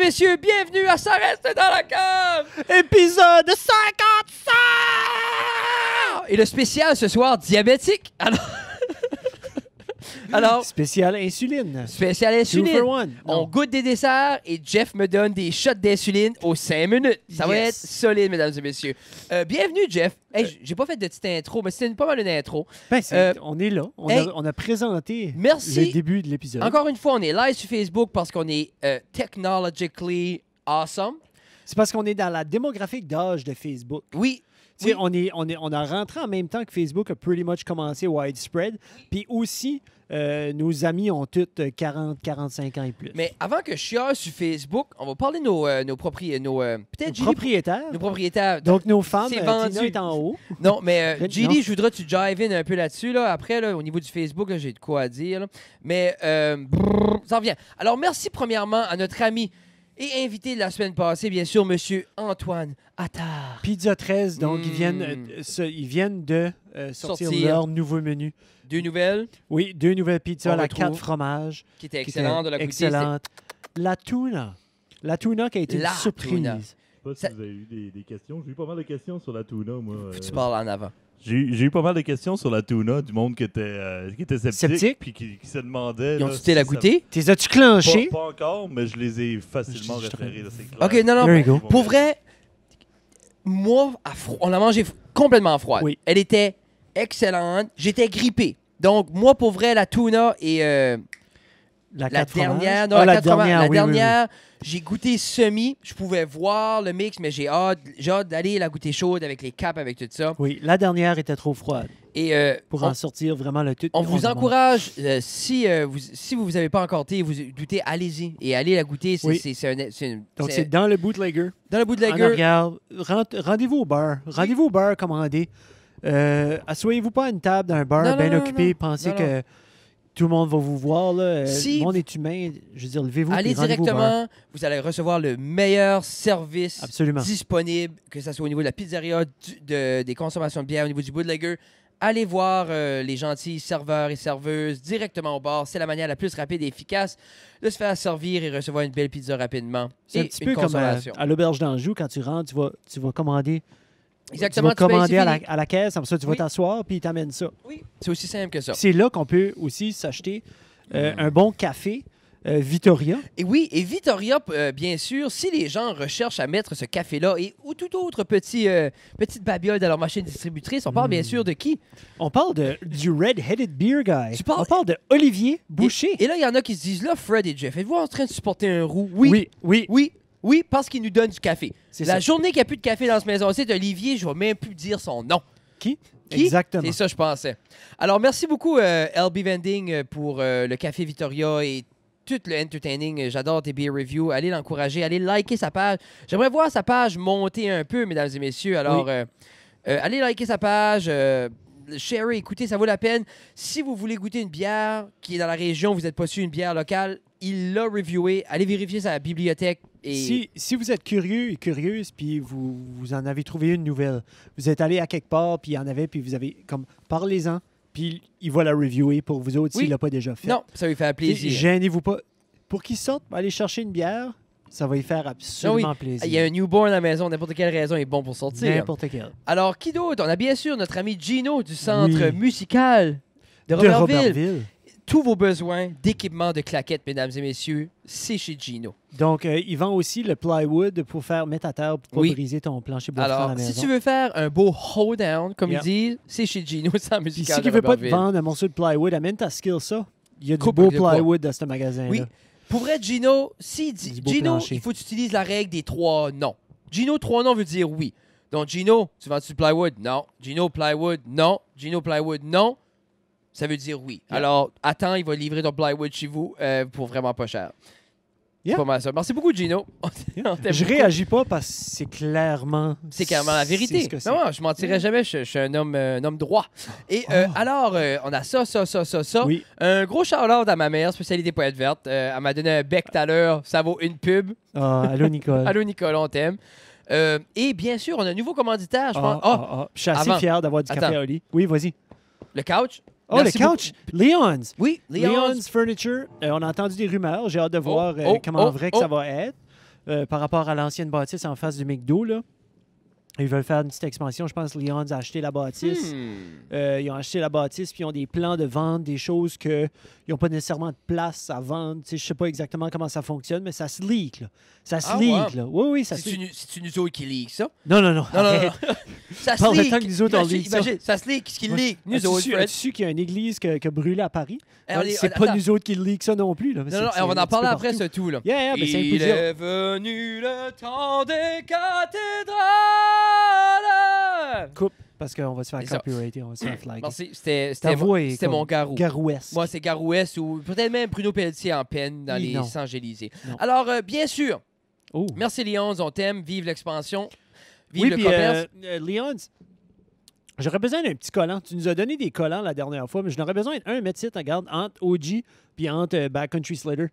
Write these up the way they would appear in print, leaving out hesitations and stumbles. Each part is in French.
messieurs, bienvenue à Ça reste dans la cave! Épisode 55! Et le spécial ce soir, diabétique. Alors, Spécial insuline. spécial Two insuline. for one. On Non. goûte des desserts et Jeff me donne des shots d'insuline aux 5 minutes. Ça va être Yes. solide, mesdames et messieurs. Bienvenue, Jeff. Hey, j'ai pas fait de petite intro, mais c'était pas mal une intro. Ben, on est là. hey. On a présenté Merci. le début de l'épisode. Encore une fois, on est live sur Facebook parce qu'on est technologically awesome. C'est parce qu'on est dans la démographique d'âge de Facebook. Oui. Tu sais, Oui. on a rentré en même temps que Facebook a pretty much commencé widespread. Puis aussi, nos amis ont tous 40, 45 ans et plus. Mais avant que je chiale sur Facebook, on va parler de nos propriétaires. Peut-être Gilly- Propriétaires. Nos propriétaires. Donc, nos femmes, C'est Tina vendu. est en haut. Non, mais Non. Gilly, je voudrais que tu jive in un peu là-dessus. Là. Après, là, au niveau du Facebook, là, j'ai de quoi à dire. Là. Mais ça revient. Alors, merci premièrement à notre ami et invité de la semaine passée, bien sûr, Monsieur Antoine Attard. Pizza 13, donc ils viennent de sortir leur nouveau menu. 2 nouvelles Oui, 2 nouvelles pizzas On à la retrouve 4 fromages. qui étaient qui excellentes de étaient la goûter. excellentes. La tuna. La tuna qui a été La une surprise. tuna. Je sais pas si Ça- vous avez eu des questions. J'ai eu pas mal de questions sur la tuna, moi. Faut que tu parles en avant. J'ai eu pas mal de questions sur la tuna, du monde qui était sceptique. Sceptique? Puis qui se demandait. Ils ont là, tué la si ça- goûter? T'es as-tu clenché? Pas encore, mais je les ai facilement Je- je- référés. là, c'est clair. OK, non, non. There you go. Pour vrai, moi, on l'a mangé complètement froide. Oui. Elle était excellente. J'étais grippé. Donc, moi, pour vrai, la tuna et la 4 fromages? dernière, non, Ah, la, la 4 fromages, dernière, la oui, dernière, j'ai goûté semi. Je pouvais voir le mix, mais j'ai hâte d'aller la goûter chaude avec les capes, avec tout ça. Oui, la dernière était trop froide Et pour on, en sortir vraiment le tout. on vous en encourage, si vous avez pas encore goûté, vous doutez, allez-y et allez la goûter. Oui. Donc, c'est dans le bootlegger. dans le bout de la En gueule. arrière. Rendez-vous au bar. Rendez-vous au bar commandé. Asseyez-vous pas à une table d'un bar Non, non, bien non, occupé. non. Pensez Non, que tout le monde va vous voir. Là. Si le monde est humain. Je veux dire, levez-vous. Allez puis rendez-vous au bar. directement, vous allez recevoir le meilleur service Absolument. disponible, que ce soit au niveau de la pizzeria, des consommations de bière, au niveau du bootlegger. Allez voir les gentils serveurs et serveuses directement au bar. C'est la manière la plus rapide et efficace de se faire servir et recevoir une belle pizza rapidement. C'est un Et petit une peu comme consommation. à l'auberge d'Anjou, quand tu rentres, tu vas commander. Exactement, tu vas payes, commander c'est à fini. la caisse, comme ça, tu vas Oui. t'asseoir, puis ils t'amènent ça. Oui, c'est aussi simple que ça. C'est là qu'on peut aussi s'acheter un bon café Vittoria. Et oui, et Vittoria, bien sûr, si les gens recherchent à mettre ce café-là et ou tout autre petite babiole dans leur machine distributrice, on parle bien sûr de qui? On parle du Red-Headed Beer Guy. Tu parles- On parle de Olivier Boucher. Et là, il y en a qui se disent, là, Fred et Jeff, êtes-vous en train de supporter un roux? oui. Oui, parce qu'il nous donne du café. C'est La ça. journée qu'il n'y a plus de café dans cette maison-ci, Olivier, je ne vais même plus dire son nom. Qui? Qui? Exactement. C'est ça, je pensais. Alors, merci beaucoup, LB Vending, pour le café Vittoria et tout le entertaining. J'adore tes beer reviews. Allez l'encourager, allez liker sa page. J'aimerais voir sa page monter un peu, mesdames et messieurs. Alors, Oui. allez liker sa page. Share, écoutez, ça vaut la peine. Si vous voulez goûter une bière qui est dans la région, vous n'êtes pas su une bière locale, il l'a reviewé. Allez vérifier sa bibliothèque. Et Si vous êtes curieux et curieuse, puis vous en avez trouvé une nouvelle, vous êtes allé à quelque part, puis il y en avait, puis vous avez comme parlez-en, puis il va la reviewer pour vous autres Oui. s'il l'a pas déjà fait. non, ça lui fait plaisir. Gênez-vous pas. Pour qu'il sorte, aller chercher une bière, ça va y faire absolument plaisir. Il y a un newborn à la maison, n'importe quelle raison est bon pour sortir. N'importe quel. Alors, qui d'autre? On a bien sûr notre ami Gino du centre Oui. musical de De Robertville. Robertville. Tous vos besoins d'équipement de claquettes, mesdames et messieurs, c'est chez Gino. Donc, il vend aussi le plywood pour mettre à terre pour pas Oui. briser ton plancher bois franc à Alors, la maison. si tu veux faire un beau hold-down, comme Yeah. ils disent, c'est chez Gino, centre Puis musical si de tu veux pas te Robertville. vendre un morceau de plywood, amène ta skill ça. Il y a du Coupe beau de quoi? plywood dans ce magasin-là. Oui. Pour vrai, Gino, s'il dit Du beau Gino, plancher. il faut que tu utilises la règle des 3 non. Gino, 3 non veut dire oui. Donc, Gino, tu vends-tu du plywood? Non. Gino, plywood? Non. Gino, plywood? Non. Ça veut dire oui. Yeah. Alors, attends, il va livrer ton plywood chez vous pour vraiment pas cher. Yeah. C'est pas mal ça. Merci beaucoup, Gino. On t'aime Je beaucoup. réagis pas parce que c'est clairement... C'est carrément la vérité. c'est ce que c'est. Non, je mentirais jamais. Je suis un homme droit. Et alors, on a ça. Oui. Un gros shout-out à ma mère, spécialité poète verte. Elle m'a donné un bec tout à l'heure. Ça vaut une pub. Ah, allô, Nicole. Allô, Nicolas, on t'aime. Et bien sûr, on a un nouveau commanditaire, je pense. Je suis assez Avant. fier d'avoir du café Attends. à Oli. Oui, vas-y. Le couch. Oh, Merci le couch! Leon's! Oui, Léon's. Leon's Furniture. On a entendu des rumeurs. J'ai hâte de voir oh, comment oh, vrai que oh. ça va être. par rapport à l'ancienne bâtisse en face du McDo, là. Ils veulent faire une petite expansion. Je pense que Leon's a acheté la bâtisse. Ils ont acheté la bâtisse, puis ils ont des plans de vente, des choses qu'ils n'ont pas nécessairement de place à vendre. Tu sais, je ne sais pas exactement comment ça fonctionne, mais ça se leak, là. Ça se leak, là. Oui, oui, ça se leak. C'est une autre qui leak ça? Non, non, non. Non, non, non. Ça se Parle le leak. temps que nous autres, on leak ça. Imagine, ça se leak. Qu'est-ce qui leak? Nous autres, As-tu Fred. su qu'il y a une église qui a brûlé à Paris? C'est Attends. pas nous autres qui leak ça non plus. Là. Non, non, on va en parler après, ce tout, là. Yeah, mais c'est un peu Il dur. est venu le temps des cathédrales! Coupe, parce qu'on va se faire C'est ça. copyrighter, on va se faire flag. Merci, Ta voix est c'était comme mon garou. Garouesque. Moi, c'est Garouès ou peut-être même Bruno Pelletier en peine dans Oui, les non. Sangs-Élysées. Non. Alors, bien sûr, Oh. merci Léon, on t'aime, vive l'expansion, vive Oui, le puis commerce. Leon's, j'aurais besoin d'un petit collant. Tu nous as donné des collants la dernière fois, mais j'en aurais besoin d'un mettre ici, regarde, entre OG puis entre Backcountry Slater.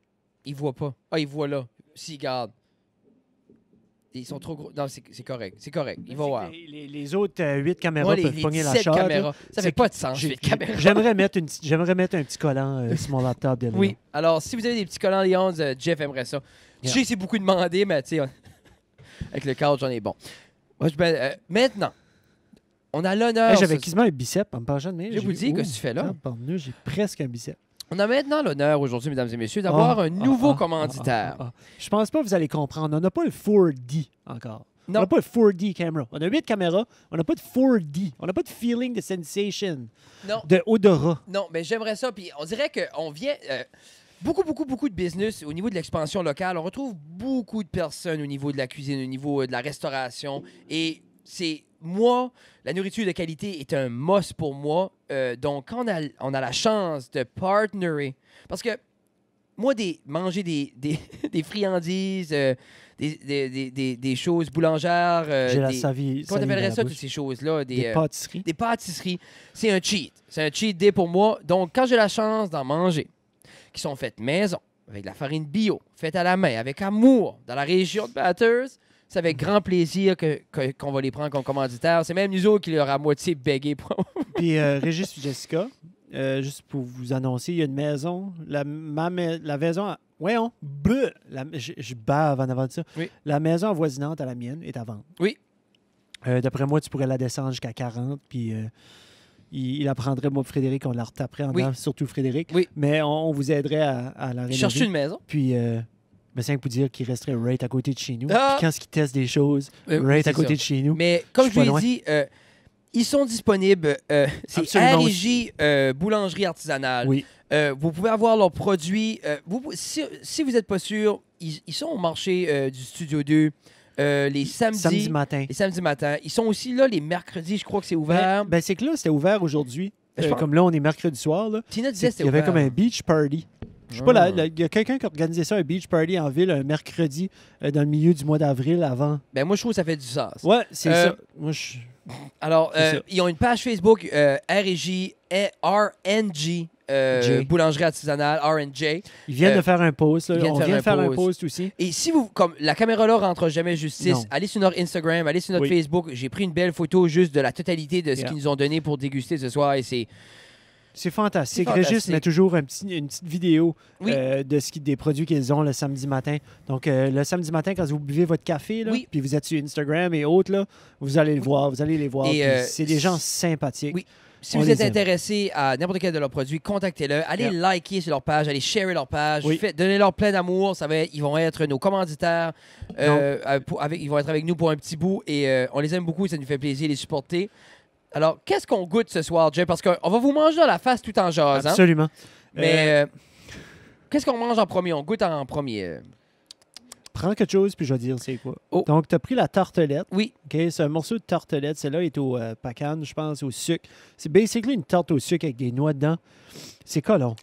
Il voit pas. Ah, il voit là. S'il garde. Ils sont trop gros. Non, c'est correct. C'est correct. Il va voir. Les autres 8 caméras Moi, les peuvent pogner la 17 shot. caméras. Ça C'est fait pas de que sens, j'ai- 8 caméras. J'aimerais mettre un petit collant sur mon laptop de Léon. Oui. Alors, si vous avez des petits collants Léon, Jeff aimerait ça. Je sais que c'est beaucoup demandé, mais tu sais, avec le cadre, j'en ai bon. Moi, maintenant, on a l'honneur. Hey, j'avais quasiment un bicep en me penchant de main. Je vous dis, qu'est-ce que tu fais là? J'ai presque un bicep. On a maintenant l'honneur aujourd'hui, mesdames et messieurs, d'avoir un nouveau commanditaire. Je pense pas que vous allez comprendre. On n'a pas le 4D encore. Non. On n'a pas le 4D camera. On a 8 caméras. On n'a pas de 4D. On n'a pas de feeling de sensation, Non, de odorat. non, mais j'aimerais ça. Puis on dirait qu'on vient. Beaucoup de business au niveau de l'expansion locale. On retrouve beaucoup de personnes au niveau de la cuisine, au niveau de la restauration. Et c'est moi, la nourriture de qualité est un must pour moi. Donc, quand on a la chance de partnerer, parce que moi, manger des friandises, des choses boulangères, J'ai la des- savie. comment t'appellerais ça, toutes bouche. ces choses-là? Des pâtisseries. Des pâtisseries. C'est un cheat. C'est un cheat day pour moi. Donc, quand j'ai la chance d'en manger, qui sont faites maison, avec de la farine bio, faite à la main, avec amour, dans la région de Bathurst, c'est avec grand plaisir qu'on va les prendre comme commanditaires. C'est même nous autres qui leur à moitié bégué pour... Puis Régis et Jessica, juste pour vous annoncer, il y a une maison. La maison... Voyons, je bave en avant de ça. Oui. La maison avoisinante à la mienne est à vendre. Oui. D'après moi, tu pourrais la descendre jusqu'à 40, puis il apprendrait, moi, Frédéric, on la retaperait en Oui. dedans, surtout Frédéric. Oui. Mais on vous aiderait à la rénover. Chercher une maison. Puis, c'est pour dire qu'il resterait right à côté de chez nous. Ah! Puis quand ils testent des choses, Oui, right c'est à côté ça. de chez nous. Mais comme Je je suis vous pas ai dit, ils sont disponibles. C'est Absolument R&J Boulangerie Artisanale. Oui. Vous pouvez avoir leurs produits. Si vous n'êtes pas sûr, ils sont au marché du Studio 2 les Samedi matin. Les samedis matins. Ils sont aussi là les mercredis, je crois que c'est ouvert. Ben, c'est que là, c'était ouvert aujourd'hui. Ben, je pense- Comme là, on est mercredi soir. Là. Tina disait que Il c'était y avait ouvert. comme un beach party. Je sais pas, il y a quelqu'un qui a organisé ça, un beach party en ville, un mercredi, dans le milieu du mois d'avril avant. Ben, moi, je trouve que ça fait du sens. Ouais, c'est Euh, ça. Moi, je... Alors, C'est ça. ils ont une page Facebook, R&J, RNG, J. Boulangerie Artisanale, RNJ. Ils viennent euh, de faire un post. Là. ils viennent On faire vient un de faire un post. post aussi. Et si vous, comme la caméra là rentre jamais justice, Non. allez sur notre Instagram, allez sur notre Oui. Facebook. J'ai pris une belle photo juste de la totalité de ce Yeah. qu'ils nous ont donné pour déguster ce soir. Et c'est C'est fantastique. C'est Régis fantastique. met toujours une petite vidéo Oui. des produits qu'ils ont le samedi matin. Donc, le samedi matin, quand vous buvez votre café, là, Oui. puis vous êtes sur Instagram et autres, là, vous allez le voir, vous allez les voir. Et, puis c'est des gens sympathiques. Oui. Si On vous les êtes aime. intéressé à n'importe quel de leurs produits, contactez-le. Allez liker sur leur page, allez sharer leur page, Oui. donnez-leur plein d'amour. Ils vont être nos commanditaires. Ils vont être avec nous pour un petit bout et on les aime beaucoup. Ça nous fait plaisir de les supporter. Alors, qu'est-ce qu'on goûte ce soir, Jay? Parce qu'on va vous manger dans la face tout en jasant. Absolument. Mais qu'est-ce qu'on mange en premier? On goûte en premier. Prends quelque chose, puis je vais dire c'est quoi. Oh. Donc, tu as pris la tartelette. Oui. OK, c'est un morceau de tartelette. Celle-là est au pacan, je pense, au sucre. C'est basically une tarte au sucre avec des noix dedans. C'est colon.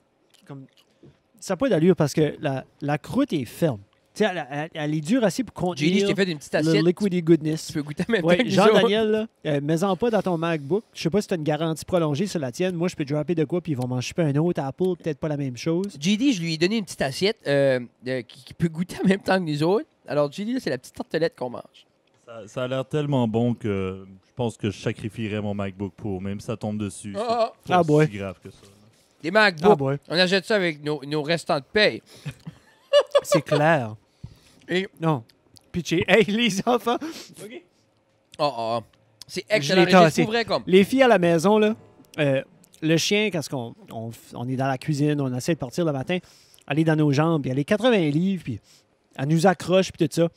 Ça n'a pas d'allure parce que la croûte est ferme. Tu sais, elle est dure assez pour J'ai dit, je contenir t'ai fait une petite le assiette. liquidy Tu goodness. peux goûter en même temps Oui, que nous autres. Jean-Daniel, mets-en pas dans ton MacBook. Je sais pas si tu as une garantie prolongée sur la tienne. Moi, je peux dropper de quoi, puis ils vont m'en shipper un autre Apple, peut-être pas la même chose. JD, je lui ai donné une petite assiette qui peut goûter en même temps que nous autres. Alors, JD, là, c'est la petite tartelette qu'on mange. Ça a l'air tellement bon que je pense que je sacrifierais mon MacBook pour, même si ça tombe dessus. Ah, C'est pas Ah, boy. si grave que ça. Des MacBooks. Ah, boy. On achète ça avec nos restants de paye. C'est clair. Et Non. pitché. Hey, les enfants. OK. Oh. C'est excellent. Je l'ai tassé. C'est vrai comme. Les filles à la maison, là, le chien, quand on est dans la cuisine, on essaie de partir le matin, elle est dans nos jambes, puis elle est 80 livres, puis elle nous accroche, puis tout ça.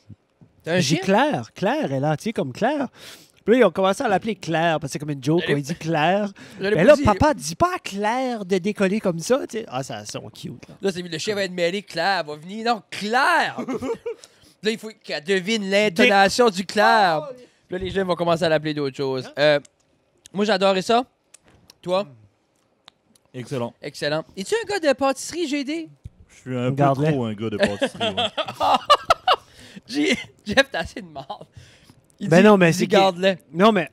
T'as un J'ai chien? Claire est là, tu sais, comme Claire. Puis là, ils ont commencé à l'appeler Claire, parce que c'est comme une joke, on lui dit Claire. J'allais Mais pas là, dire- papa, dis pas à Claire de décoller comme ça, tu sais. Ah, ça sont cute, là. Là, c'est le chien va être mêlé. Claire va venir. Non, Claire! Là, il faut qu'elle devine l'intonation du Claire. Là, les jeunes vont commencer à l'appeler d'autres choses. Moi, j'adorais ça. Toi? Excellent. Excellent. Es-tu un gars de pâtisserie, GD? Je suis un peu Regarde-le. trop un gars de pâtisserie. Ouais. Jeff, t'as assez de marde. Il Ben dit- non, mais il dit c'est que- garde-le. Non, mais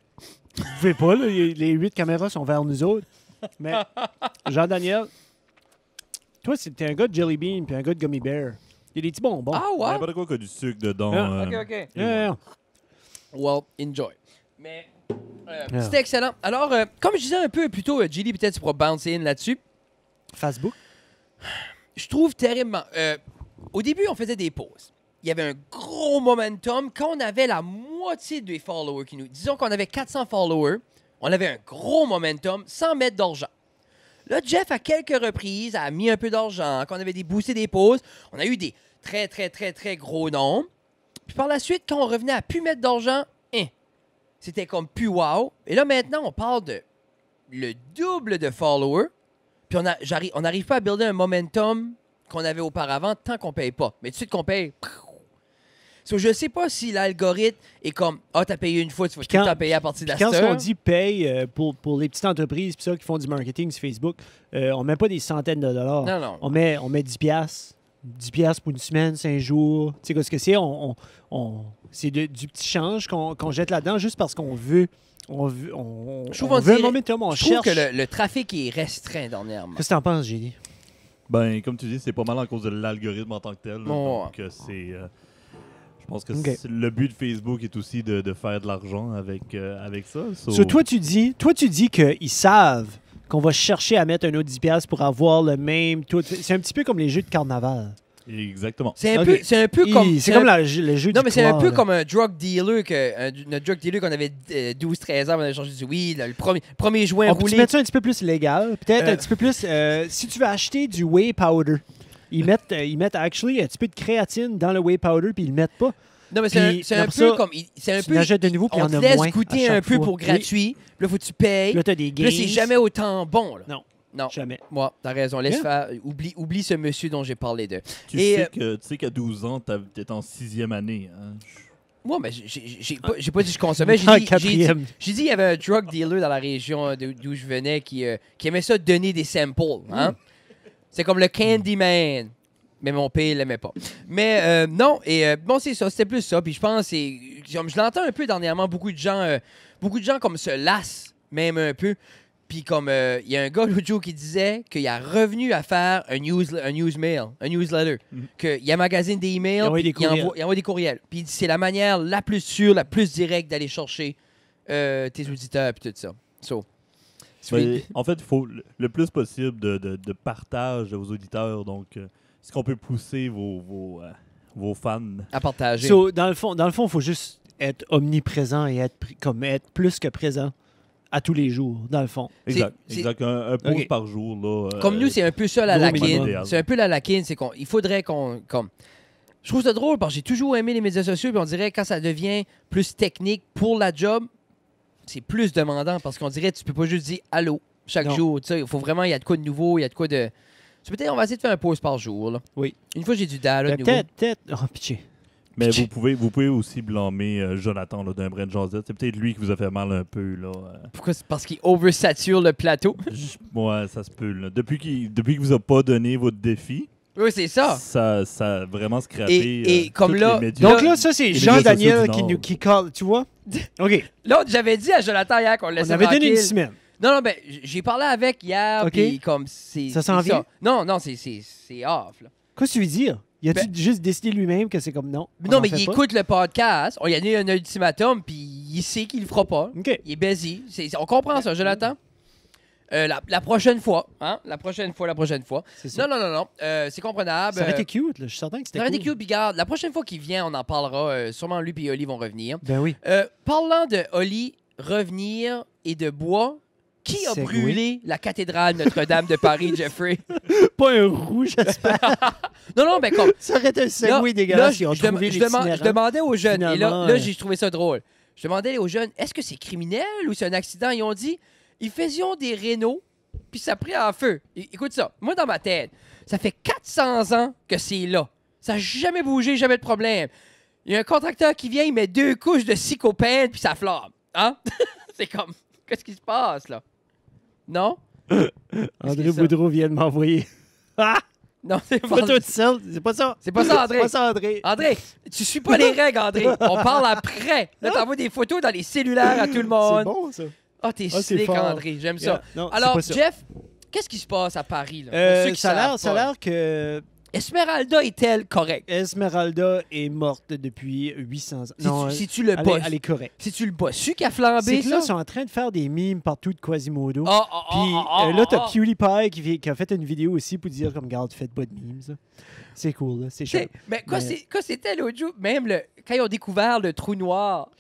vous pouvez pas, là. Les 8 caméras sont vers nous autres. Mais Jean-Daniel, toi, t'es un gars de Jelly Bean puis un gars de Gummy Bear. Il y a des petits bonbons. Ah, ouais? N'importe quoi qui a du sucre dedans. Ah, OK. et Yeah, ouais. yeah. Well, enjoy. Mais Yeah. c'était excellent. Alors, comme je disais un peu plus tôt, Gilly, peut-être tu pourras bouncer in là-dessus. Facebook. Je trouve terriblement. Au début, on faisait des pauses. Il y avait un gros momentum. Quand on avait la moitié des followers qui nous. Disons qu'on avait 400 followers, on avait un gros momentum sans mettre d'argent. Là, Jeff, à quelques reprises, a mis un peu d'argent. Quand on avait boosté des pauses, on a eu des très, très, très, très gros nombres. Puis par la suite, quand on revenait à plus mettre d'argent, c'était comme plus wow. Et là, maintenant, on parle de le double de followers. Puis on n'arrive pas à builder un momentum qu'on avait auparavant tant qu'on paye pas. Mais tout de suite qu'on paye. So, je sais pas si l'algorithme est comme t'as payé une fois, tu vas tout le temps payer à partir de Puis la quand on dit paye pour les petites entreprises puis ça qui font du marketing sur Facebook, on met pas des centaines de dollars. Non. On met 10 piastres. 10 piastres pour une semaine, 5 jours. Tu sais ce que c'est? C'est du petit change qu'on jette là-dedans juste parce qu'on veut. On veut un momentum, on Je trouve cherche. que le trafic est restreint dernièrement. Qu'est-ce que t'en penses, Génie? Ben, comme tu dis, c'est pas mal à cause de l'algorithme en tant que tel. là. Bon, Donc, c'est. Je pense que Ok. le but de Facebook est aussi de faire de l'argent avec ça. So, toi, tu dis qu'ils savent qu'on va chercher à mettre un autre 10 piastres pour avoir le même. C'est un petit peu comme les jeux de carnaval. Exactement. C'est un Ok. peu, c'est un peu comme. C'est comme le jeu Non, du mais c'est un clore, peu là. comme un drug dealer notre drug dealer qu'on avait 12-13 ans, on avait changé du weed, là, le premier joint On peut roulé. mettre ça un petit peu plus légal. Peut-être Euh. un petit peu plus. Si tu veux acheter du whey powder, ils mettent actually un petit peu de créatine dans le whey powder puis ils le mettent pas. Non, mais c'est un, Puis, c'est un après peu ça, comme. C'est un Tu peu. l'achètes de nouveau puis il y On en te a laisse moins. goûter à un chaque peu fois. pour gratuit. Puis là, faut que tu payes. Oui. Là, t'as des Puis gains. là, c'est jamais autant bon. Là. Non. Jamais. Moi, t'as raison. Laisse Yeah. faire. Oublie ce monsieur dont j'ai parlé de. Tu Et, sais qu'à 12 ans, t'es en 6e année. Hein? Moi, mais j'ai pas dit que je consommais. En J'ai dit quatrième. il y avait un drug dealer dans la région d'où je venais qui aimait ça donner des samples. Hein? C'est comme le Candyman. Mais mon père, il l'aimait pas. Mais non, et bon, c'est ça, c'était plus ça. Puis je pense, comme je l'entends un peu dernièrement, beaucoup de gens comme se lassent, même un peu. Puis comme, il y a un gars l'autre jour qui disait qu'il a revenu à faire un newsletter. Qu'il magasine des emails, Il envoie puis des courriels. il envoie des courriels. Puis il dit c'est la manière la plus sûre, la plus directe d'aller chercher tes auditeurs puis tout ça. So, Ben, en fait, il faut le plus possible de partage aux auditeurs. Donc, est-ce qu'on peut pousser vos fans? à partager. So, dans le fond, il faut juste être omniprésent et être plus que présent à tous les jours, dans le fond. Exact. c'est- Exact. Un post Ok. par jour. Là, Comme nous, c'est un peu ça la gros laquine. minimum. C'est un peu la laquine, c'est qu'il faudrait qu'on. Je trouve ça drôle parce que j'ai toujours aimé les médias sociaux, puis on dirait que quand ça devient plus technique pour la job, c'est plus demandant parce qu'on dirait que tu peux pas juste dire allô chaque Non. jour. Tu sais, il faut vraiment, il y a de quoi de nouveau, il y a de quoi de. Peut-être on va essayer de faire un post par jour. Là. Oui. Une fois j'ai du data de nouveau. Peut-être. Oh, pitié. Mais vous pouvez aussi blâmer Jonathan là, d'un Brent Josette. C'est peut-être lui qui vous a fait mal un peu. Là. Pourquoi? C'est parce qu'il oversature le plateau. Ouais, ça se peut. Là. Depuis qu'il vous a pas donné votre défi, Oui, c'est ça. ça a vraiment scrappé Et comme tous là- les médias. Donc là, ça, c'est les médias Jean-Daniel sociaux du qui Nord. colle, tu vois? OK. L'autre, j'avais dit à Jonathan hier qu'on le On laissait avait donné tranquille. une semaine. Non, ben, j'ai parlé avec hier, Ok. puis comme c'est. Ça s'en c'est vient? Non, c'est off, là. Qu'est-ce que tu veux dire? Y a-tu Ben- juste décidé lui-même que c'est comme non? on Non, en mais fait il pas? écoute le podcast, on lui a donné un ultimatum, puis il sait qu'il le fera pas. OK. Il est busy. On comprend ça, Jonathan. La prochaine fois, hein? La prochaine fois. C'est ça. Non. C'est comprenable. Ça aurait été cute, là. Je suis certain que c'était Ça aurait été cool. cute, puis garde, la prochaine fois qu'il vient, on en parlera. Sûrement lui et Oli vont revenir. Ben oui. Parlant de Oli revenir et de bois, qui a Segway. brûlé la cathédrale Notre-Dame de Paris, Jeffrey? Pas un roux, j'espère. Non, mais comme... Ça aurait été un segway dégueulasse. Ils ont je trouvé je demandais aux jeunes, et Finalement, là j'ai trouvé ça drôle. Je demandais aux jeunes, est-ce que c'est criminel ou c'est un accident? Ils ont dit, ils faisaient des rénaux, puis ça a pris en feu. Écoute ça, moi dans ma tête, ça fait 400 ans que c'est là. Ça n'a jamais bougé, jamais de problème. Il y a un contracteur qui vient, il met 2 couches de cycopène, puis ça flamme. Hein? C'est comme, qu'est-ce qui se passe, là? Non? André Boudreau vient de m'envoyer. Ah! Non, c'est pas Photo de sel. C'est pas ça. C'est pas ça, André. C'est pas ça, André. André, tu suis pas les règles, André. On parle après. Là, t'envoies des photos dans les cellulaires à tout le monde. C'est bon, ça. Ah, t'es Ah, c'est slick, fort. André. J'aime ça. Yeah. Non, c'est Alors, pas ça. Jeff, qu'est-ce qui se passe à Paris? Là, pour ceux qui Ça a savent pas? l'air que Esmeralda est-elle correcte? Esmeralda est morte depuis 800 ans. Si-tu le elle bossu? est correcte. Si-tu le bossu qui a C'est flambé, que là, ça? ils sont en train de faire des mimes partout de Quasimodo. Ah, Puis là, t'as PewDiePie qui a fait une vidéo aussi pour dire comme, regarde, faites pas de mimes. Ça. C'est cool, là. C'est cher. Mais quand c'était l'autre jour, même quand ils ont découvert le trou noir,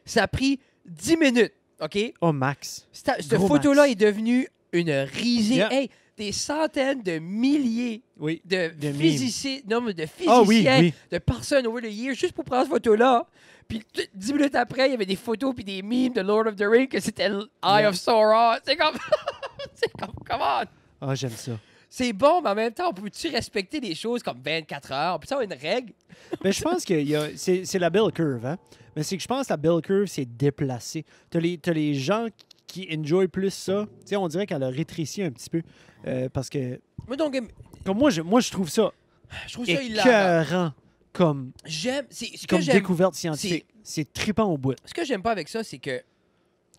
ça a pris 10 minutes, OK? Oh, Max. Cette Gros photo-là Max. est devenue une risée. Yeah. Hey, des centaines de milliers Oui. de De physiciens, Ah oui, oui. de personnes over the years juste pour prendre cette photo-là. Puis 10 minutes après, il y avait des photos puis des memes de Lord of the Rings que c'était l'Eye Yeah. of Sauron. C'est comme... c'est comme... Come on! Ah, j'aime ça. C'est bon, mais en même temps, on peut-tu respecter des choses comme 24 heures? On peut-tu avoir une règle? Mais je pense que c'est la bell curve, hein? Mais c'est que je pense que la bell curve, c'est déplacé. T'as les gens qui enjoy plus ça. Tu sais, on dirait qu'elle a rétréci un petit peu. Parce que, Moi, donc, comme moi, je trouve ça je trouve ça hilarant. écœurant comme, J'aime... Ce que comme j'aime... découverte scientifique. C'est trippant au bout. Ce que j'aime pas avec ça, c'est que...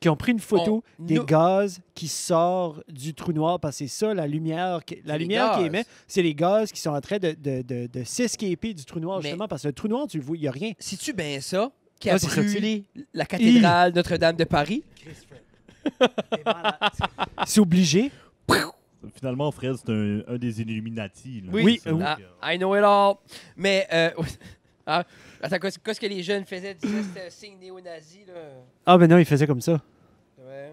Qui ont pris une photo On- des nous- gaz qui sortent du trou noir, parce que c'est ça, la lumière qui gaz. émet, c'est les gaz qui sont en train de s'escaper du trou noir, Mais- justement, parce que le trou noir, tu le vois, il n'y a rien. Si-tu bien ça, qui a Ah, c'est ça, brûlé la cathédrale Notre-Dame de Paris? C'est obligé. Finalement, Fred, c'est un des Illuminati. Là. Oui, Donc, I know it all. Mais, attends, qu'est-ce que les jeunes faisaient? C'était un signe néo-nazi, là. Ah, ben non, il faisait comme ça. Ouais.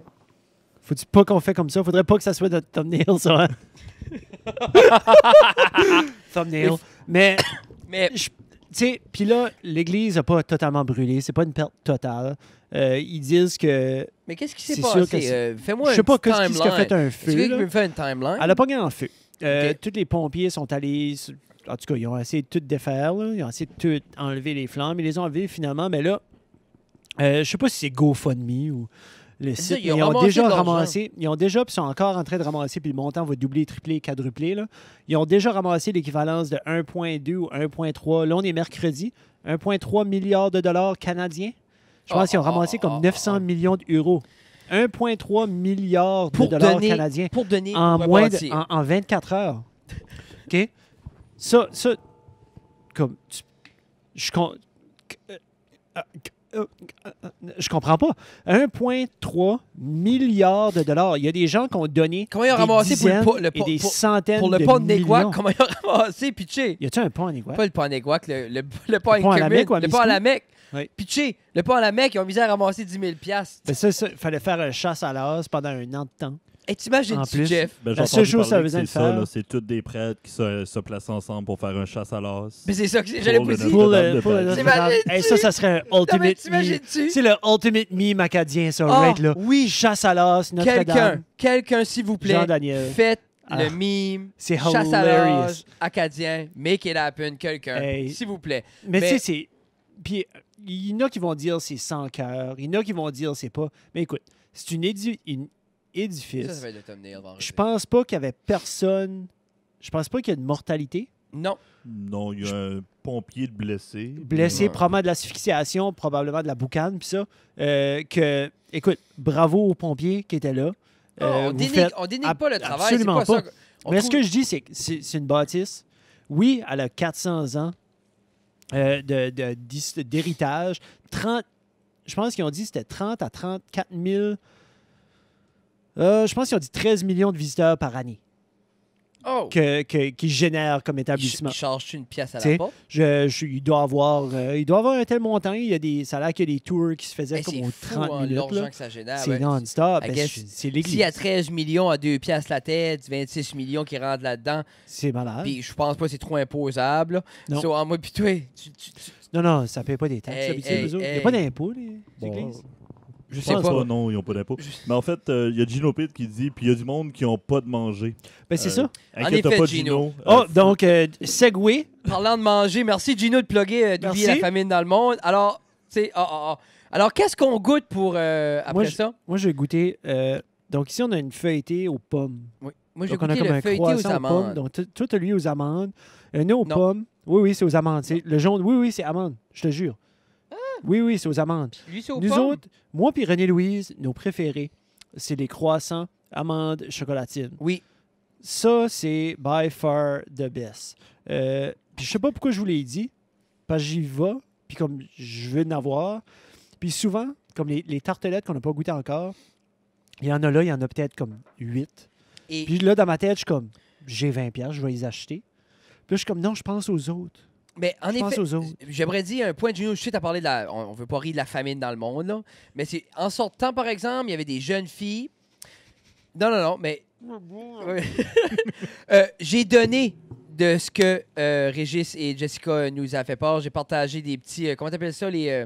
Faut-tu pas qu'on fait comme ça? Faudrait pas que ça soit notre thumbnail, ça. Hein? Thumbnail. Mais, Mais, tu sais, puis là, l'église n'a pas totalement brûlé. C'est pas une perte totale. Ils disent que... mais qu'est-ce qui s'est C'est sûr que passé? Fais-moi Je sais une pas petite qu'est-ce qui a fait un Est-ce que feu. quelqu'un là. peut me faire une timeline? Elle a pas gagné en feu. Ok. Tous les pompiers sont allés... En tout cas, ils ont essayé de tout défaire. Là. Ils ont essayé de tout enlever les flammes. Ils les ont enlevés finalement. Mais là, je sais pas si c'est GoFundMe ou le ça, site. ils ont mais ramassé de l'argent. ramassé. Ils ont déjà, puis sont encore en train de ramasser, puis le montant va doubler, tripler, quadrupler. Là. Ils ont déjà ramassé l'équivalence de 1,2 ou 1,3. Là, on est mercredi. 1,3 milliard de dollars canadiens. Je pense qu'ils ont ramassé comme 900 millions d'euros. 1,3 milliard de dollars canadiens Pour donner en pour moins rebâtir. en 24 heures. OK? Ça comme... Je comprends pas. 1,3 milliard de dollars. Il y a des gens qui ont donné Comment ils ont des ramassé pour dizaines le et des pour- centaines Pour le de pont de millions. Néguac, comment ils ont ramassé? Pitché. Y a-tu un pont à Néguac? Pas le pont à Néguac, le pont à pont à la Inkerman, Mecque ou à le pont à la Miscou? Mecque. Oui. Pitché, le pont à la Mecque, ils ont misé à ramasser 10 000 piastres. Ben ça, il fallait faire un chasse à l'as pendant un an de temps. Et t'imagines, En plus, Jeff? Ben, La j'ai seule entendu chose que ça parler besoin que de c'est faire- ça, là, c'est tous des prêtres qui se placent ensemble pour faire un chasse à l'as. Mais c'est ça que j'allais Pour vous le dire. Pour Notre-Dame le, de pour le Paris. T'imagines-tu? Hey, ça serait un Non, mais ultimate meme. t'imagines-tu? C'est le ultimate meme acadien, ça, Ah, right là. oui. Chasse à l'as, Notre-Dame. Quelqu'un, s'il vous plaît, Jean-Daniel. faites Ah. le meme, C'est chasse à hilarious. l'âge, acadien, make it happen, quelqu'un, Hey. s'il vous plaît. Mais tu Mais- sais, c'est. Puis, il y en a qui vont dire c'est sans cœur, il y en a qui vont dire c'est pas. Mais écoute, c'est une édifice. Ça va être le thumbnail. vendredi. Je pense pas qu'il y avait personne. Je pense pas qu'il y a de mortalité. Non. Non, il y a un pompier de blessé. Blessé, Ouais. probablement de l'asphyxiation, probablement de la boucane, puis ça. Écoute, bravo aux pompiers qui étaient là. on vous dénigre, faites on dénigre pas le travail. absolument c'est pas. pas. Ça. On Mais ce trouve- que je dis, c'est que c'est une bâtisse. Oui, elle a 400 ans d'héritage. 30, je pense qu'ils ont dit que c'était 30 à 34 000 Je pense qu'ils ont dit 13 millions de visiteurs par année Oh! qu'ils génèrent comme établissement. Ils chargent une pièce à T'sais, la porte? Il doit avoir un tel montant. Ça a l'air qu'il y a des tours qui se faisaient Hey, comme c'est aux fou, 30 hein, minutes. l'argent Là. que ça génère. C'est ouais. non-stop. I Ben, guess, c'est l'église. S'il y a 13 millions à 2 piastres la tête, 26 millions qui rentrent là-dedans, C'est malade. puis je pense pas que c'est trop imposable. Là. Non. So, en moi, puis toi, Non, ça ne paye pas des taxes. Hey, d'habitude, hey, eux autres. Il n'y hey. a pas d'impôts, les Bon, églises. je Je sais pense pas. pas, non, ils n'ont pas d'impôt. Mais en fait, il y a Gino Pitt qui dit, puis il y a du monde qui n'ont pas de manger. Ben, c'est ça. Inquiète effet, pas, Gino. Oh, donc, Segway. Parlant de manger, merci Gino de plugger d'oublier la Merci. famine dans le monde. Alors, tu sais, alors qu'est-ce qu'on goûte pour après Moi, ça? Moi, je vais goûter. Donc, ici, on a une feuilletée aux pommes. Oui. Moi, j'ai Donc, on a goûté comme le un feuilleté aux croissant aux pommes. amandes. Donc, toi, tu as lui aux amandes. Nous, aux Non. pommes. Oui, c'est aux amandes. Le jaune, oui, c'est amandes. Je te jure. Oui, c'est aux amandes. Lui, c'est aux Nous pommes? autres, moi puis René-Louise, nos préférés, c'est les croissants, amandes, chocolatine. Oui. Ça, c'est by far the best. Puis je sais pas pourquoi je vous l'ai dit, parce que j'y vais, puis comme je veux en avoir. Puis souvent, comme les tartelettes qu'on n'a pas goûtées encore, il y en a là, il y en a peut-être comme 8. Et Puis là, dans ma tête, je suis comme, j'ai 20$, je vais les acheter. Puis là, je suis comme, non, je pense aux autres. mais en Je pense effet, aux autres. j'aimerais dire un point, Gino, je sais, t'as parlé de la... On veut pas rire de la famine dans le monde, là. Mais c'est en sortant, par exemple, il y avait des jeunes filles. Non, mais... Ouais. J'ai donné de ce que Régis et Jessica nous a fait part. J'ai partagé des petits... comment t'appelles ça, les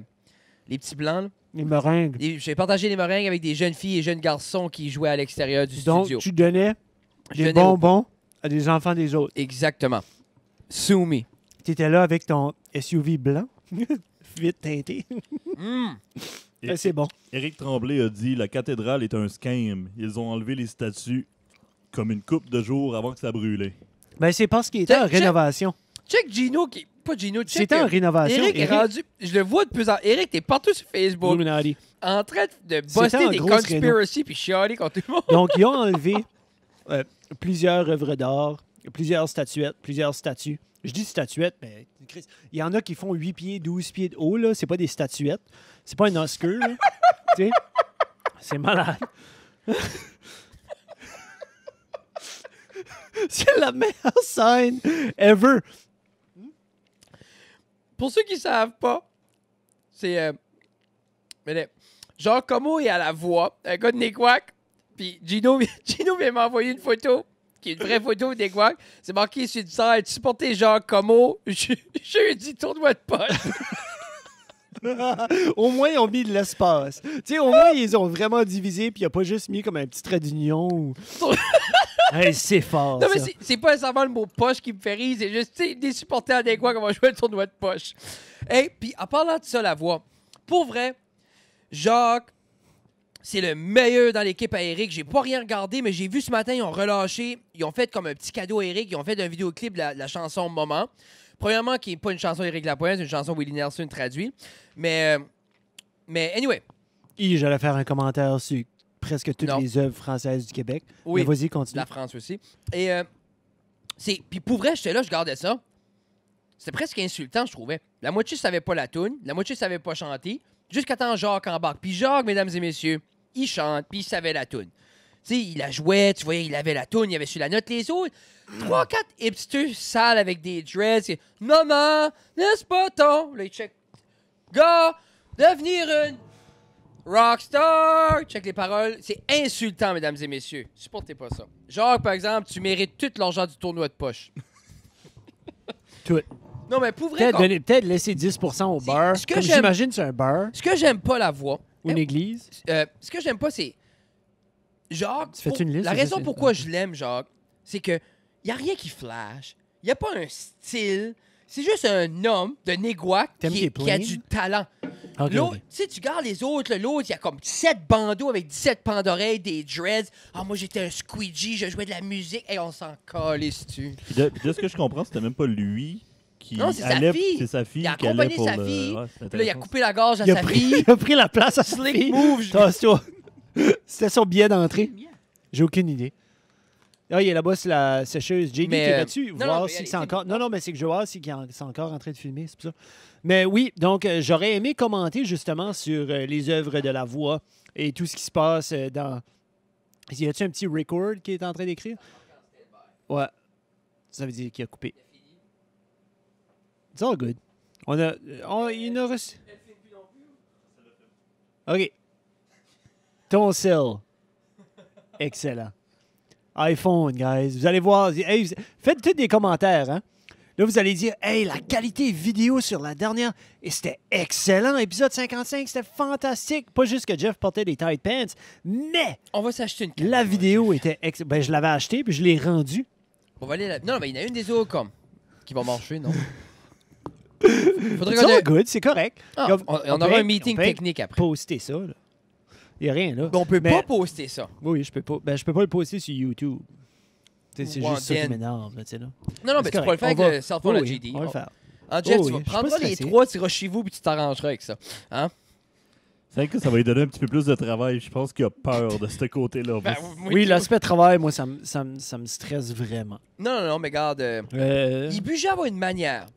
petits blancs, là? Les meringues. J'ai partagé des meringues avec des jeunes filles et jeunes garçons qui jouaient à l'extérieur du Donc, studio. tu donnais Je des donnais au- bonbons à des enfants des autres. Exactement. Sue me. Tu étais là avec ton SUV blanc, vite teinté. Mm. C'est bon. Éric Tremblay a dit, la cathédrale est un scam. Ils ont enlevé les statues comme une coupe de jours avant que ça brûlait. Ben, c'est parce qu'il était en Check. rénovation. Check Gino qui... Pas Gino, check... C'était en rénovation. Eric est rendu... Je le vois de plus en... Eric, t'es partout sur Facebook Illuminati. en train de C'était buster en des grosse conspiracies puis chialer contre tout le monde. Donc, ils ont enlevé plusieurs œuvres d'art, plusieurs statuettes, plusieurs statues. Je dis statuettes, mais Christ, il y en a qui font 8 pieds, 12 pieds de haut, là. C'est pas des statuettes. C'est pas un Oscar, là. Tu sais? C'est malade. C'est la meilleure scène ever. Pour ceux qui savent pas, c'est... Genre, Como est à la voix, un gars de Nequac, puis Gino vient m'envoyer une photo, qui est une vraie photo de Nequac. C'est marqué sur le site, supporter Jacques Como, jeudi tournoi de poche. Au moins, ils ont mis de l'espace. Tu sais, au moins, ils ont vraiment divisé, puis il a pas juste mis comme un petit trait d'union. Ou... Hey, c'est fort, Non, mais ça. c'est pas nécessairement le mot poche qui me fait rire, c'est juste, tu sais, des supporters adéquats qui vont jouer le tournoi de poche. Hey, puis en parlant de ça, la voix, pour vrai, Jacques, c'est le meilleur dans l'équipe à Eric. J'ai pas rien regardé, mais j'ai vu ce matin, ils ont relâché, ils ont fait comme un petit cadeau à Eric, ils ont fait un vidéoclip de la chanson Moment. Premièrement, qui n'est pas une chanson d'Éric Lapointe, c'est une chanson Willie Nelson traduit. Mais anyway, J'allais faire un commentaire sur presque toutes Non. les œuvres françaises du Québec. oui, Mais vas-y, de continue. la France aussi. Et puis pour vrai, j'étais là, je gardais ça. C'était presque insultant, je trouvais. La moitié savait pas la toune, la moitié savait pas chanter, jusqu'à temps Jacques embarque. Puis Jacques, mesdames et messieurs, il chante, puis il savait la toune. Tu sais, il la jouait, tu voyais, il avait la toune, il avait su la note. Les autres, 3-4 hipsters sales avec des dreads. Maman, n'est-ce pas ton? Là, il check. Gars, devenir une rockstar. Check les paroles. C'est insultant, mesdames et messieurs. Supportez pas ça. Jacques, par exemple, tu mérites tout l'argent du tournoi de poche. Tout. Non, mais pour vrai, Peut-être laisser 10% au bar. ce que Comme j'aime- j'imagine, c'est un bar ce que j'aime pas la voix, ou une église. ce que j'aime pas, c'est Jacques. Tu fais-tu une liste, La c'est ça, raison c'est- pourquoi je l'aime, Jacques, c'est que y a rien qui flash. Y a pas un style. C'est juste un homme de Néguac T'aimes qu'il est qui a plain? du talent. Ok, L'autre, ok. tu sais, tu regardes les autres, là, l'autre, il y a comme 7 bandeaux avec 17 pans d'oreilles, des dreads. Ah, moi, j'étais un squeegee, je jouais de la musique. Et on s'en calisse-tu. Puis de ce que je comprends, c'était même pas lui qui Non, c'est sa allait... fille. C'est sa fille Il a qui allait accompagné pour sa le... fille. Ouais, c'est Puis là, il a intéressant. coupé la gorge à Il a, sa pris, fille. il a pris la place à sa Slick fille. move. je- Tasse-toi. C'était son billet d'entrée. J'ai aucune idée. Ah, il est là-bas, c'est la sécheuse. JD, Mais, t'es là-dessus? non, Voir non, mais si allez, c'est c'est encore... Non, mais c'est que je veux voir si c'est encore en train de filmer, c'est pour ça. Mais oui, donc j'aurais aimé commenter justement sur les œuvres de la voix et tout ce qui se passe dans Y a-tu un petit record qui est en train d'écrire? Ouais. Ça veut dire qu'il a coupé. It's all good. Il a reçu. OK. Ton cell. Excellent. iPhone, guys. Vous allez voir. Hey, faites tous des commentaires, hein? Là, vous allez dire, hey, la qualité vidéo sur la dernière, et c'était excellent. Épisode 55, c'était fantastique. Pas juste que Jeff portait des tight pants, mais On va s'acheter une caméra. la vidéo était excellente. Ben, je l'avais acheté, puis je l'ai rendu. On va aller là. Non, mais il y en a une des autres comme qui va marcher, non? Faudrait C'est qu'on all good, c'est correct. Ah, Comme- on peut- aura un meeting peut technique après. poster ça, là. Il n'y a rien, là. On peut Mais- pas poster ça. Oui, je peux pas. Ben, je peux pas le poster sur YouTube. C'est Ouais, juste ça qui Ben. m'énerve, là, tu sais, là. Non, mais C'est tu pourras le correct. faire avec On va- le cell phone Oui, à oui, JD. on va le faire. Ah, Jeff, Oh, tu oui, je suis prendras pas les stressé. 3, tu iras chez vous puis tu t'arrangeras avec ça. Hein? C'est vrai que ça va lui donner un petit peu plus de travail. Je pense qu'il a peur de ce côté-là. Ben, Oui, l'aspect travail, moi, ça me stresse vraiment. Non, mais regarde, il budget avoir une manière.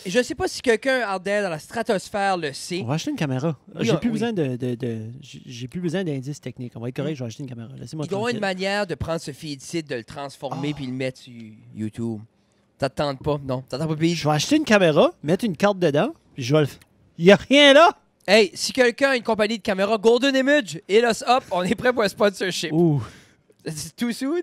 Et je sais pas si quelqu'un out there dans la stratosphère le sait. On va acheter une caméra. Oui, J'ai oui. plus besoin j'ai plus besoin d'indices techniques. On va être correct, je vais acheter une caméra. Laissez-moi Il doit y avoir une tranquille. manière de prendre ce feed site, de le transformer Ah. puis le mettre sur YouTube. Ça te tente pas? Non. Ça te tente pas, Pete? Je vais acheter une caméra, mettre une carte dedans, puis je vais le... Il n'y a rien là! Hey, si quelqu'un a une compagnie de caméra Golden Image, hit us up, on est prêt pour un sponsorship. Ouh, C'est too soon?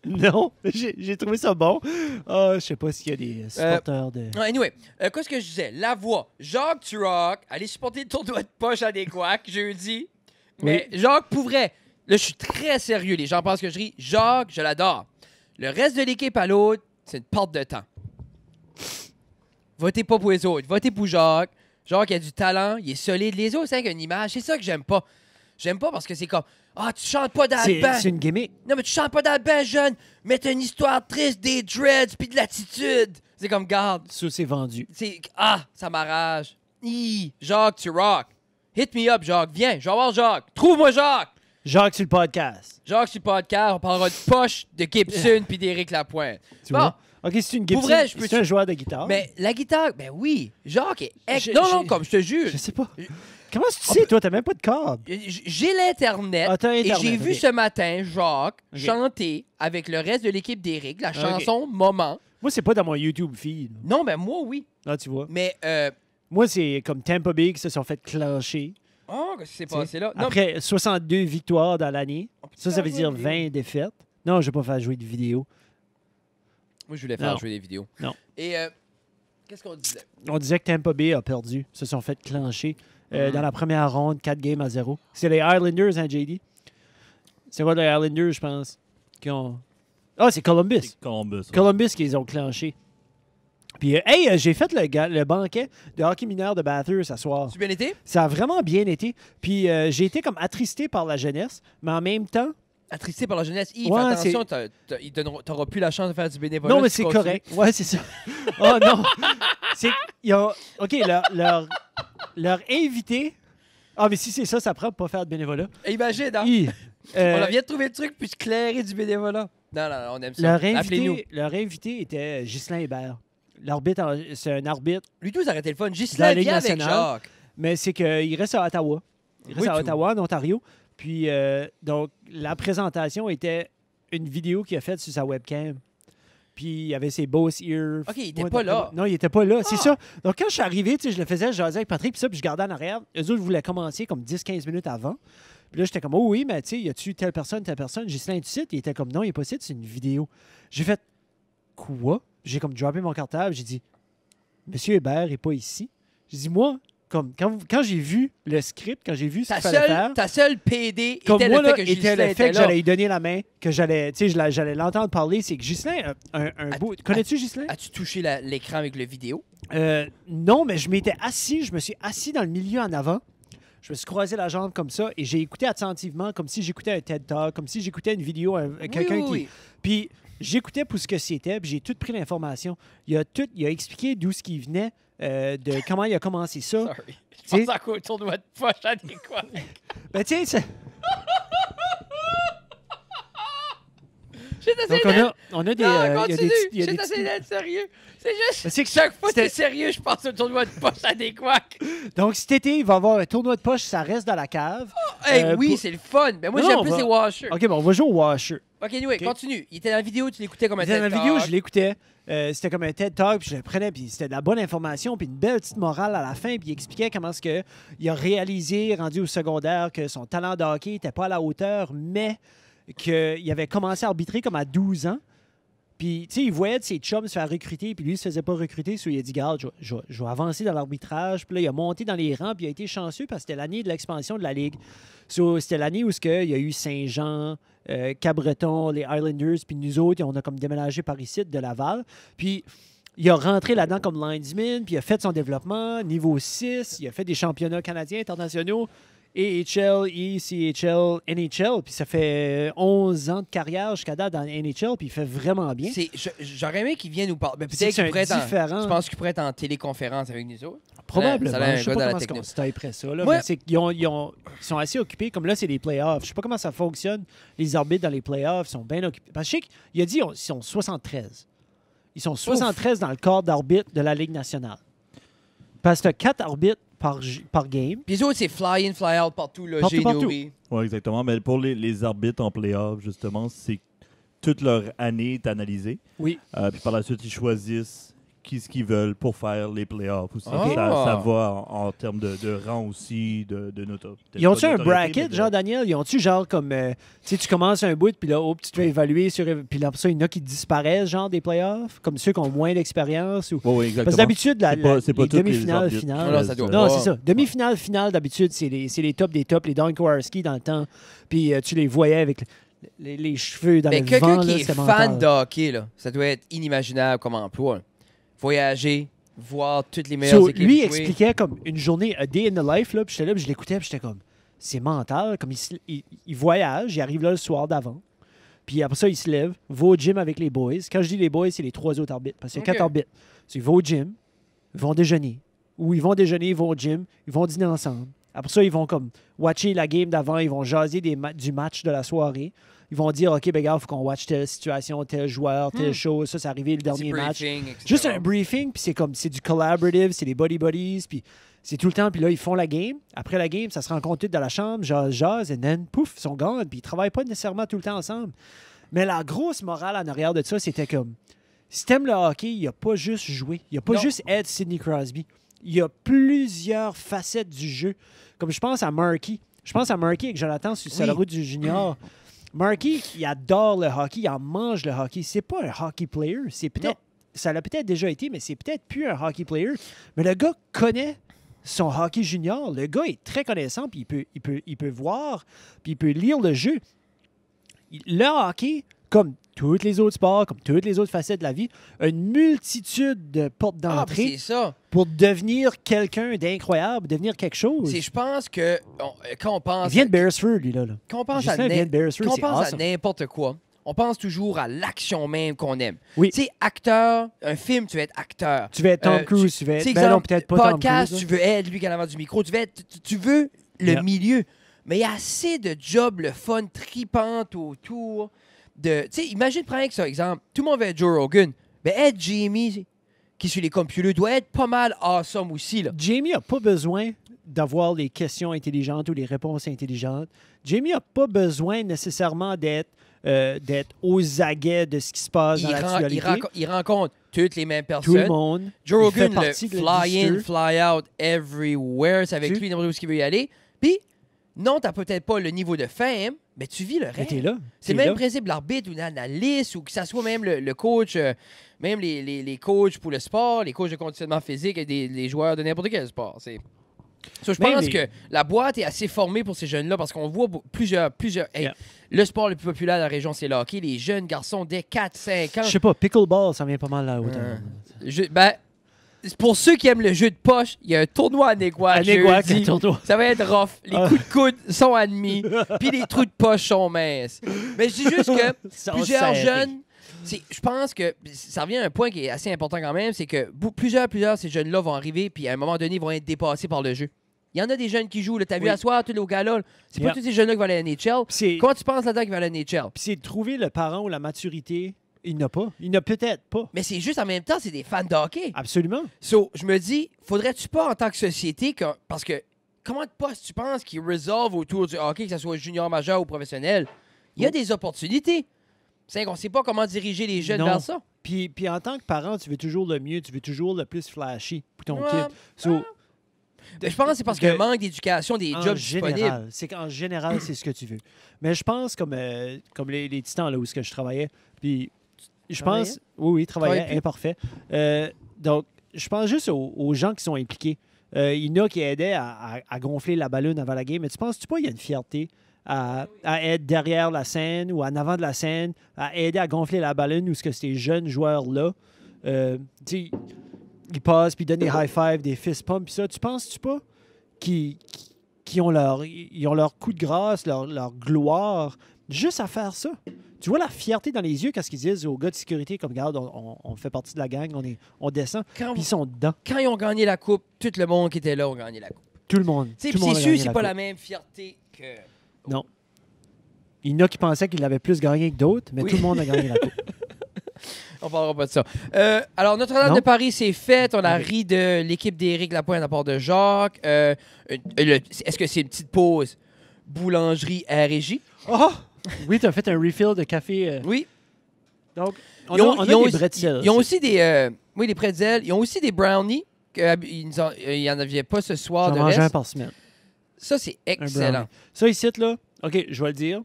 non, j'ai trouvé ça bon. Ah, je sais pas s'il y a des supporters de... Non, anyway, qu'est-ce que je disais? La voix. Jacques Turok, allez supporter le tournoi de poche à des couacs jeudi. Mais Jacques, pour vrai, là, je suis très sérieux. Les gens pensent que je ris. Jacques, je l'adore. Le reste de l'équipe à l'autre, c'est une porte de temps. Votez pas pour les autres. Votez pour Jacques. Jacques a du talent, il est solide. Les autres, c'est avec une image. C'est ça que j'aime pas. J'aime pas parce que c'est comme ah, tu chantes pas dans le banc. C'est une gimmick. Non, mais tu chantes pas dans le banc, jeune. Mais t'as une histoire triste, des dreads puis de l'attitude. C'est comme, garde. Ça, c'est vendu. C'est ça m'arrache. Jacques, tu rock. Hit me up, Jacques. Viens, je vais voir Jacques. Trouve-moi Jacques. Jacques sur le podcast. Jacques sur le podcast, on parlera de poche, de Gibson puis d'Éric Lapointe. Tu Bon, vois? OK, c'est une Gibson. Pour vrai, je peux- C'est un joueur de guitare. mais la guitare, ben oui. Jacques est... Je- non, je- comme je te jure. Je sais pas. Comment tu sais, toi? T'as même pas de câble. J'ai l'Internet Ah, t'as et Internet, j'ai vu ok. ce matin Jacques Ok. chanter avec le reste de l'équipe d'Éric la Ok. chanson Moment. Moi, c'est pas dans mon YouTube feed. Non, ben moi, oui. Là, tu vois. Mais, Moi, c'est comme Tampa Bay qui se sont fait clencher. oh, qu'est-ce qui s'est Tu sais, passé là? Non, Après 62 victoires dans l'année. on peut Ça faire veut jouer dire une vidéo. 20 défaites. Non, je vais pas faire jouer de vidéo. Moi, je voulais faire Non. jouer des vidéos. Non. Et, qu'est-ce qu'on disait? On disait que Tampa Bay a perdu. Se sont fait clencher dans la première ronde, 4-0. C'est les Islanders, hein, JD? C'est quoi les Islanders, je pense? Qui ont... Ah, c'est Columbus. C'est Columbus. ouais. Columbus qui les ont clenchés. Puis, j'ai fait le banquet de hockey mineur de Bathurst ce soir. Tu bien été? Ça a vraiment bien été. Puis, j'ai été comme attristé par la jeunesse, mais en même temps, Attristé par la jeunesse. Yves, Ouais, attention, t'auras plus la chance de faire du bénévolat. non, mais si c'est tu continues. correct. Ouais, c'est ça. Oh non. OK, leur invité. Ah, mais si c'est ça, ça prend pour pas faire de bénévolat. Imagine, hein? Hi, On vient de trouver le truc puis clairer du bénévolat. Non, on aime ça. Appelez-nous. leur invité était Ghislain Hébert. L'arbitre, c'est un arbitre, Lui, tous, arrêtez le fun. Dans la Ghislain, Ligue viens avec nationale. Jacques. mais c'est qu'il reste à Ottawa. Il reste Oui, à tout. Ottawa, en Ontario. Puis, donc, la présentation était une vidéo qu'il a faite sur sa webcam. Puis, il y avait ses Bose Ear. OK, il était Ouais, pas là. Non, il était pas là. C'est Ah! ça. Donc, quand je suis arrivé, tu sais, je le faisais, je jasais avec Patrick, puis ça, puis je gardais en arrière. Eux autres voulaient commencer comme 10-15 minutes avant. Puis là, j'étais comme, oh oui, mais tu sais, y a-tu telle personne? Ghislain, tu cites? Il était comme, non, il est pas site, c'est une vidéo. J'ai fait, quoi? J'ai comme droppé mon cartable. J'ai dit, Monsieur Hébert est pas ici. J'ai dit, moi, comme, quand j'ai vu le script, quand j'ai vu ce qu'il fallait faire. Ta seule PD Comme était moi, le là, fait que était Ghislain le fait était que là. j'allais lui donner la main, que j'allais, tu sais, j'allais l'entendre parler. C'est que Ghislain, un beau. Connais-tu Ghislain? As-tu touché l'écran avec le vidéo? Non, mais je m'étais assis, je me suis assis dans le milieu en avant. Je me suis croisé la jambe comme ça et j'ai écouté attentivement, comme si j'écoutais un TED Talk, comme si j'écoutais une vidéo, quelqu'un qui. Oui. Puis j'écoutais pour ce que c'était, puis j'ai tout pris l'information. Il a expliqué d'où ce qui venait, de comment il a commencé ça. Sorry. Je Tu sais- pense encore au tournoi de poche adéquat. Ben, tu sais, J'ai essayé donc d'être... on a des. Non, il y a continue. il y a J'ai des essayé d'être sérieux. C'est juste... Ben, c'est que Chaque fois que t'es c'était- sérieux, je pense au tournoi de poche adéquat. Donc cet été, il va y avoir un tournoi de poche, ça reste dans la cave. Hey, oui, pour- c'est le fun. Mais moi, Non, j'aime on plus va- les washers. OK, bon, on va jouer au washer. OK, anyway, OK. continue. Il était dans la vidéo, tu l'écoutais comme un Dans la TED vidéo, Talk. je l'écoutais. C'était comme un TED Talk, puis je le prenais, puis c'était de la bonne information, puis une belle petite morale à la fin, puis il expliquait comment est-ce que il a réalisé, rendu au secondaire, que son talent de hockey n'était pas à la hauteur, mais qu'il avait commencé à arbitrer comme à 12 ans. Puis, tu sais, il voyait de ses chums se faire recruter, puis lui, il se faisait pas recruter, so il a dit, garde, je vais avancer dans l'arbitrage. Puis là, il a monté dans les rangs, puis il a été chanceux parce que c'était l'année de l'expansion de la Ligue. So, c'était l'année où il y a eu Saint-Jean, Cabreton, les Islanders, puis nous autres, on a comme déménagé par ici, de Laval. Puis, il a rentré là-dedans comme linesman, puis il a fait son développement, niveau 6, il a fait des championnats canadiens, internationaux, AHL, ECHL, NHL, puis ça fait 11 ans de carrière jusqu'à date dans NHL, puis il fait vraiment bien. J'aurais aimé qu'il vienne nous parler. Mais C'est peut-être que c'est qu'il pourrait être différent. Je pense qu'il pourrait être en téléconférence avec nous autres. Probablement. Ça a l'air Je sais un gars pas dans la comment techno. on se taillerait ça. Là, Moi- mais c'est qu'ils sont assez occupés. Comme là, c'est les playoffs. Je sais pas comment ça fonctionne. Les arbitres dans les playoffs sont bien occupés. Parce que je sais qu'il a dit qu'ils sont 73. Ils sont 73 dans le corps d'arbitre de la Ligue nationale. Parce que tu as 4 arbitres par game. Puis les autres, c'est fly in, fly out partout. Là, Partout, J'ai partout. nourri. Oui, exactement. Mais pour les arbitres en playoff, justement, c'est toute leur année est analysée. Oui. Puis par la suite, ils choisissent qui ce qu'ils veulent pour faire les playoffs aussi. Ah. Ça va en termes de rang aussi, de notoriété. Ils ont-tu un mais bracket, de- genre, Daniel? Ils ont-tu genre comme, tu sais, tu commences un bout, puis là, tu te fais évaluer sur. Puis là, après ça, il y en a qui disparaissent, genre, des playoffs, comme ceux qui ont moins d'expérience. Ou... Oui, oui, exactement. Parce que d'habitude, C'est pas les tous les demi-finales, arbitres. finales. Non, ça doit Non, pas. c'est ça. Demi-finale, finale, d'habitude, c'est les tops des tops, les Don Kowarski dans le temps. Puis tu les voyais avec les cheveux dans Mais le quelqu'un vent. qui là, est c'était fan mental. de hockey, là, ça doit être inimaginable comme emploi. Voyager, voir toutes les meilleures So, équipes lui jouer. expliquait comme une journée, a day in the life, là, puis j'étais là, puis je l'écoutais, puis j'étais comme, c'est mental, comme il voyage, il arrive là le soir d'avant, puis après ça, il se lève, va au gym avec les boys. Quand je dis les boys, c'est les 3 autres arbitres, parce qu'il y a Ok. 4 arbitres. So, ils vont au gym, ils vont déjeuner, ou ils vont déjeuner, ils vont au gym, ils vont dîner ensemble. Après ça, ils vont comme watcher la game d'avant, ils vont jaser du match de la soirée. Ils vont dire, OK, ben gars, il faut qu'on watch telle situation, tel joueur, telle chose. Ça, c'est arrivé le Petit dernier match. briefing, etc. Juste un briefing, puis c'est du collaborative, c'est des buddies, puis c'est tout le temps, puis là, ils font la game. Après la game, ça se rencontre tous dans la chambre, jase, et then, pouf, ils sont gone, puis ils travaillent pas nécessairement tout le temps ensemble. Mais la grosse morale en arrière de ça, c'était comme, si t'aimes le hockey, il n'y a pas juste jouer, il n'y a pas Non. juste être Sidney Crosby. Il y a plusieurs facettes du jeu. Comme je pense à Markey. Je pense à Markey avec Jonathan sur la route du junior. Markey, il adore le hockey, il en mange le hockey. C'est pas un hockey player, c'est peut-être, ça l'a peut-être déjà été, mais c'est peut-être plus un hockey player. Mais le gars connaît son hockey junior. Le gars est très connaissant, puis il peut voir, puis il peut lire le jeu. Le hockey, comme tous les autres sports, comme toutes les autres facettes de la vie, a une multitude de portes Ah, d'entrée c'est ça. pour devenir quelqu'un d'incroyable, devenir quelque chose. Je pense que quand on pense, Il vient de Beresford, lui, là. quand on pense, Justin à, vient de Beresford, quand on c'est pense à awesome. n'importe quoi, on pense toujours à l'action même qu'on aime. Oui. Tu sais, acteur, un film, tu veux être acteur. Tu veux être Tom Cruise, tu veux Tu sais, être... Ben non, exemple, peut-être pas Tom podcast, Cruise. tu veux être lui qui est en avant du micro. Tu veux le Yeah. milieu. Mais il y a assez de jobs, le fun, tripante autour. Tu sais, imagine, prends ça, exemple. Tout le monde veut être Joe Rogan. Mais être Jamie, qui sur les computers, doit être pas mal awesome aussi. Là. Jamie n'a pas besoin d'avoir les questions intelligentes ou les réponses intelligentes. Jamie n'a pas besoin nécessairement d'être aux aguets de ce qui se passe dans l'actualité. Il rencontre toutes les mêmes Tout le personnes. monde. Joe Il fait Rogan, le partie de fly in, l'industrie. fly out, everywhere. C'est avec Tu- lui, n'importe où ce qu'il veut y aller. Puis, non, t'as peut-être pas le niveau de fame, mais tu vis le Mais rêve. t'es là. C'est T'es le même là. principe, l'arbitre ou l'analyste, ou que ça soit même le coach, même les coachs pour le sport, les coachs de conditionnement physique et les joueurs de n'importe quel sport. Je Même pense les- que la boîte est assez formée pour ces jeunes-là parce qu'on voit plusieurs. Hey, Yeah. Le sport le plus populaire de la région, c'est le hockey. Les jeunes garçons dès 4-5 ans. Je sais pas, pickleball, ça vient pas mal là hauteur. Pour ceux qui aiment le jeu de poche, il y a un tournoi à Néguac. À Néguac, jeudi. un tournoi. Ça va être rough. Les Ah. coups de coude sont admis, puis les trous de poche sont minces. Mais je dis juste que Ça plusieurs serré. jeunes, je pense que ça revient à un point qui est assez important quand même, c'est que plusieurs de ces jeunes-là vont arriver, puis à un moment donné, ils vont être dépassés par le jeu. Il y en a des jeunes qui jouent. T'as vu Oui. à soir, tous les au gala. C'est Yeah. pas tous ces jeunes-là qui vont aller à la NHL. Puis c'est- Comment tu penses là-dedans qu'ils vont aller à la NHL? puis c'est de trouver le parent ou la maturité. Il n'a pas. Il n'a peut-être pas. Mais c'est juste en même temps, c'est des fans de hockey. Absolument. So, je me dis, faudrait-tu pas en tant que société, parce que comment de postes tu penses qu'ils résolvent autour du hockey, que ce soit junior, majeur ou professionnel? Il y a des opportunités. C'est qu'on ne sait pas comment diriger les jeunes Non. vers ça. Puis en tant que parent, tu veux toujours le mieux, tu veux toujours le plus flashy pour ton Ouais. kid. So, Mais je pense que c'est parce qu'il y a un manque d'éducation des en jobs disponibles. général, c'est qu'en général, c'est ce que tu veux. Mais je pense comme les titans là où ce que je travaillais, puis je pense, oui, travaillais, Travaillais plus. imparfait. Donc, je pense juste aux gens qui sont impliqués. Il y en a qui aidaient à gonfler la ballonne avant la game, mais tu penses-tu pas qu'il y a une fierté à être derrière la scène ou en avant de la scène, à aider à gonfler la ballonne ou ce que ces jeunes joueurs-là, tu sais, ils passent puis donnent des high-fives, des fist pumps, puis ça, tu penses-tu pas qu'ils ont leur coup de grâce, leur gloire, juste à faire ça? Tu vois la fierté dans les yeux quand ils disent aux gars de sécurité, comme, regarde, on fait partie de la gang, on descend, Quand, puis ils sont dedans. quand ils ont gagné la coupe, tout le monde qui était là a gagné la coupe. Tout le monde. Tu sais, Tout puis le monde c'est a sûr, gagné c'est la pas coupe. la même fierté que. Non. Il y en a qui pensaient qu'il avait plus gagné que d'autres, mais Oui. tout le monde a gagné la coupe. On parlera pas de ça. Alors, Notre-Dame Non. de Paris, c'est fait. On a Ok. ri de l'équipe d'Éric Lapointe à part de Jacques. Est-ce que c'est une petite pause boulangerie à régie? Oh! Oui, tu as fait un refill de café. Oui. Donc, on Ils ont- a ils ont des aussi- bretzels. Ils ont aussi des... oui, des pretzels. Ils ont aussi des brownies. Il n'y en avait pas ce soir J'en de mange un reste. par semaine. Ça, c'est Un excellent. brownie. Ça, ici, là, OK, je vais le dire.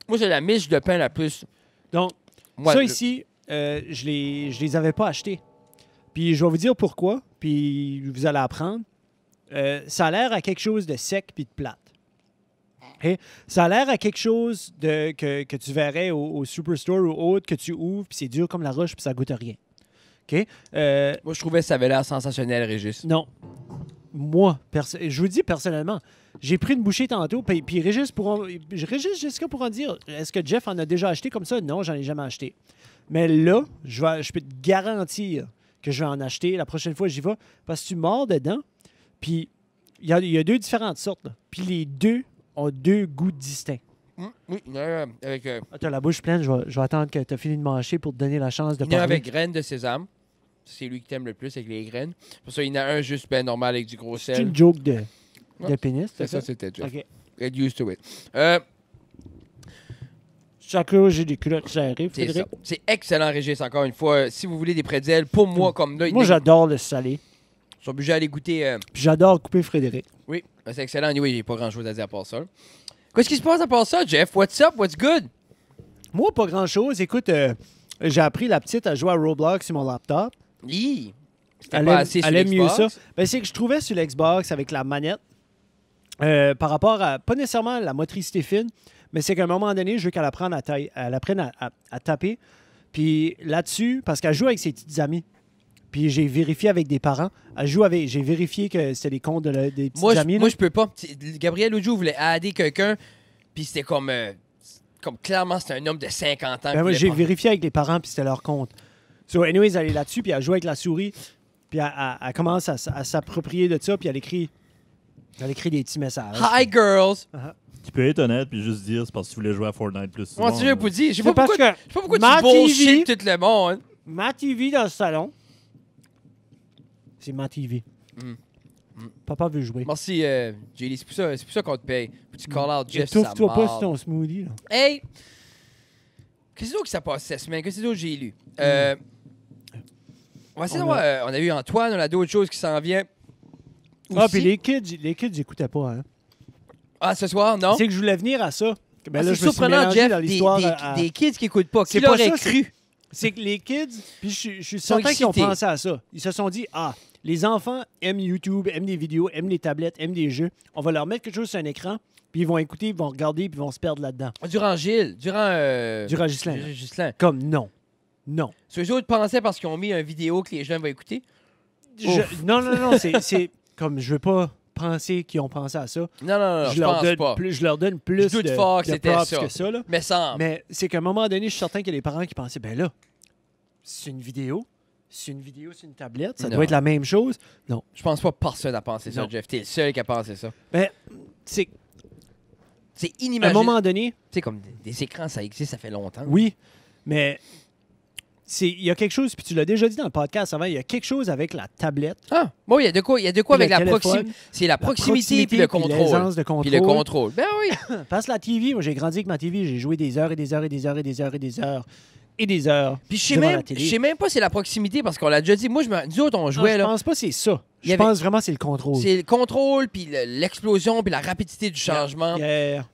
Moi, j'ai la miche de pain la plus... Donc, Moi, ça le- ici, je les avais pas achetés. Puis je vais vous dire pourquoi, puis vous allez apprendre. Ça a l'air à quelque chose de sec puis de plate. OK? Ça a l'air à quelque chose que tu verrais au Superstore ou autre, que tu ouvres, puis c'est dur comme la roche, puis ça goûte à rien. OK? Moi, je trouvais que ça avait l'air sensationnel, Régis. Non. Moi, je vous dis personnellement, j'ai pris une bouchée tantôt, puis Régis, Jessica pourra en dire, est-ce que Jeff en a déjà acheté comme ça? Non, j'en ai jamais acheté. Mais là, je peux te garantir que je vais en acheter la prochaine fois que j'y vais, parce que tu mords dedans, puis il y a deux différentes sortes, là. Puis les deux ont deux goûts distincts. Oui, avec, Ah, t'as la bouche pleine, je vais attendre que tu aies fini de mâcher pour te donner la chance de il y en a parler. avec graines de sésame. C'est lui qui t'aime le plus avec les graines. Pour ça, il y en a un juste ben normal avec du gros C'est sel. une joke de Ouais. pénis, C'est c'est ça, ça? c'était Jeff. OK. Get used to it. Chaque jour, j'ai des culottes serrées, C'est Frédéric. ça. C'est excellent, Régis, encore une fois. Si vous voulez des pretzels, pour moi, comme là, Moi, j'adore le salé. ils sont obligés d'aller goûter. Puis j'adore couper Frédéric. Oui, c'est excellent. Oui, j'ai pas grand-chose à dire à part ça. Qu'est-ce qui se passe à part ça, Jeff? What's up? What's good? Moi, pas grand-chose. Écoute, j'ai appris la petite à jouer à Roblox sur mon laptop. Hi! C'était Elle pas aime, assez sur elle aime mieux ça. l'Xbox. Ben, c'est que je trouvais sur l'Xbox avec la manette, par rapport à, pas nécessairement la motricité fine, mais c'est qu'à un moment donné, je veux qu'elle apprenne à taper. Puis là-dessus, parce qu'elle joue avec ses petites amies. Puis j'ai vérifié avec des parents. J'ai vérifié que c'était des comptes des petites amies. là. Moi, je peux pas. Gabriel Oudjou voulait aider quelqu'un, puis c'était comme clairement, c'était un homme de 50 ans. Ben, moi, qui j'ai voulait vérifié avec les parents, puis c'était leur compte. So, anyways, elle est là-dessus, puis elle joue avec la souris, puis elle commence à s'approprier de ça, puis elle écrit des petits messages. prendre- Hi, girls! Tu peux être honnête puis juste dire c'est parce que tu voulais jouer à Fortnite plus souvent. Moi, tu veux pas dire? Je sais C'est pas parce pourquoi, que je sais pas pourquoi ma tu bullshit TV tout le monde. ma TV dans le salon, c'est ma TV. Mm. Papa veut jouer. Merci, JD. C'est pour ça qu'on te paye. Faut que tu call out Jeff, ça Étouffe-toi pas sur marde. ton smoothie. Là. Hey! Qu'est-ce d'autre qui s'est passé cette semaine? Qu'est-ce d'autre que j'ai lu? On va essayer On de voir. On a eu Antoine, on a d'autres choses qui s'en viennent. Ah, Aussi. puis les kids, j'écoutais pas. Hein. Ah, ce soir, non? C'est que je voulais venir à ça. Ben Ah, là, c'est je me suis surprenant, mélangé Jeff, dans l'histoire. des kids qui écoutent pas. C'est Qui pas l'aurait ça, cru? C'est que les kids, puis je suis sont certain qu'ils ont excités. pensé à ça. Ils se sont dit, les enfants aiment YouTube, aiment des vidéos, aiment les tablettes, aiment des jeux. On va leur mettre quelque chose sur un écran, puis ils vont écouter, ils vont regarder, puis ils vont se perdre là-dedans. Durant Gilles, durant Ghislain. Ghislain. Comme non. Non. Ceux autres pensaient parce qu'ils ont mis une vidéo que les jeunes vont écouter. Ouf. Non, c'est comme je veux pas penser qu'ils ont pensé à ça. Non, je pense pas. Je leur donne plus Je doute de, fort que de c'était props ça. que ça. Là. Mais semble. Mais c'est qu'à un moment donné, je suis certain qu'il y a des parents qui pensaient, ben là, c'est une vidéo, c'est une tablette, ça Non. doit être la même chose. Non. Je pense pas que personne n'a pensé ça, Non. Jeff. T'es le seul qui a pensé ça. Ben, c'est C'est à un inimaginable. moment donné, Tu sais, comme des écrans, ça existe, ça fait longtemps. oui, mais il y a quelque chose, puis tu l'as déjà dit dans le podcast avant, il y a quelque chose avec la tablette. Ah, bon, il y a de quoi Puis avec le la téléphone, proximité. C'est la proximité puis puis le contrôle. l'aisance de contrôle. Puis le contrôle. Ben oui. Passe la TV. Moi, j'ai grandi avec ma TV. J'ai joué des heures et des heures et des heures et des heures et des heures et des heures. Puis je devant la télé. sais même pas si c'est la proximité parce qu'on l'a déjà dit. Moi, nous autres, on jouait Je là. pense pas que c'est ça. Il y Je avait- pense vraiment que c'est le contrôle. C'est le contrôle, puis l'explosion, puis la rapidité du changement. Yeah.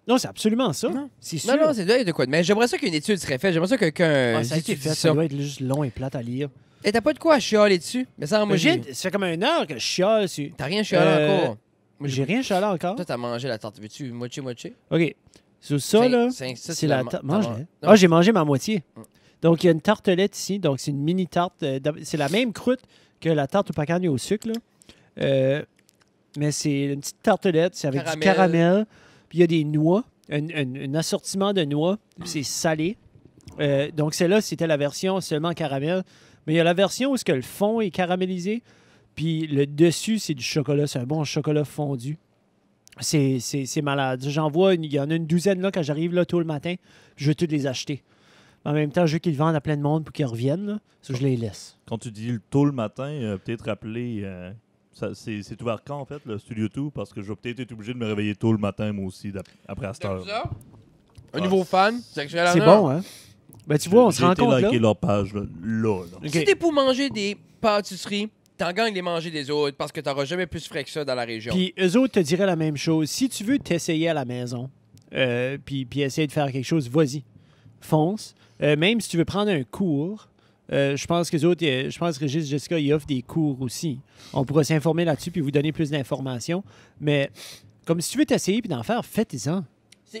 Non, c'est absolument ça. Non. C'est sûr. Non, c'est de quoi. Mais j'aimerais ça qu'une étude serait faite. J'aimerais ça que quelqu'un. Ah, ça a été étudie fait. Ça doit être juste long et plate à lire. Et t'as pas de quoi à chialer dessus? Mais ça, moi, Ça fait comme 1 heure que je chiale dessus. T'as rien chialé encore. Moi, J'ai rien chialé encore. Toi, t'as mangé la tarte. Veux-tu moitié? OK. Sur ça, là, Ça, c'est la tarte. Mange-la. Non. Ah, j'ai mangé ma moitié. Mm. Donc, il y a une tartelette ici. Donc, c'est une mini tarte. C'est la même croûte que la tarte au pacani au sucre, là. Mais c'est une petite tartelette. C'est avec du caramel. Puis, il y a des noix. Un assortiment de noix. Puis, c'est salé. Donc, celle-là, c'était la version seulement caramel. Mais il y a la version où le fond est caramélisé. Puis, le dessus, c'est du chocolat. C'est un bon chocolat fondu. C'est malade. J'en vois, il y en a une douzaine là quand j'arrive là tôt le matin. Je veux toutes les acheter. En même temps, je veux qu'ils le vendent à plein de monde pour qu'ils reviennent. Là. Ça, je les laisse. Quand tu dis tôt le matin, peut-être rappeler. C'est ouvert quand, en fait, le Studio 2? Parce que je vais peut-être être obligé de me réveiller tôt le matin, moi aussi, après à cette heure. Un nouveau fan. C'est bon, hein? Ben, tu vois, on se rend compte, J'ai été liker là. leur page, là. OK. Si t'es pour manger des pâtisseries, t'en gagnes les manger des autres parce que t'auras jamais plus frais que ça dans la région. Puis eux autres te diraient la même chose. Si tu veux t'essayer à la maison, puis essayer de faire quelque chose, vas-y. Fonce. Même si tu veux prendre un cours, je pense que Régis, Jessica, ils offrent des cours aussi. On pourra s'informer là-dessus puis vous donner plus d'informations. Mais comme si tu veux t'essayer puis d'en faire, faites-en.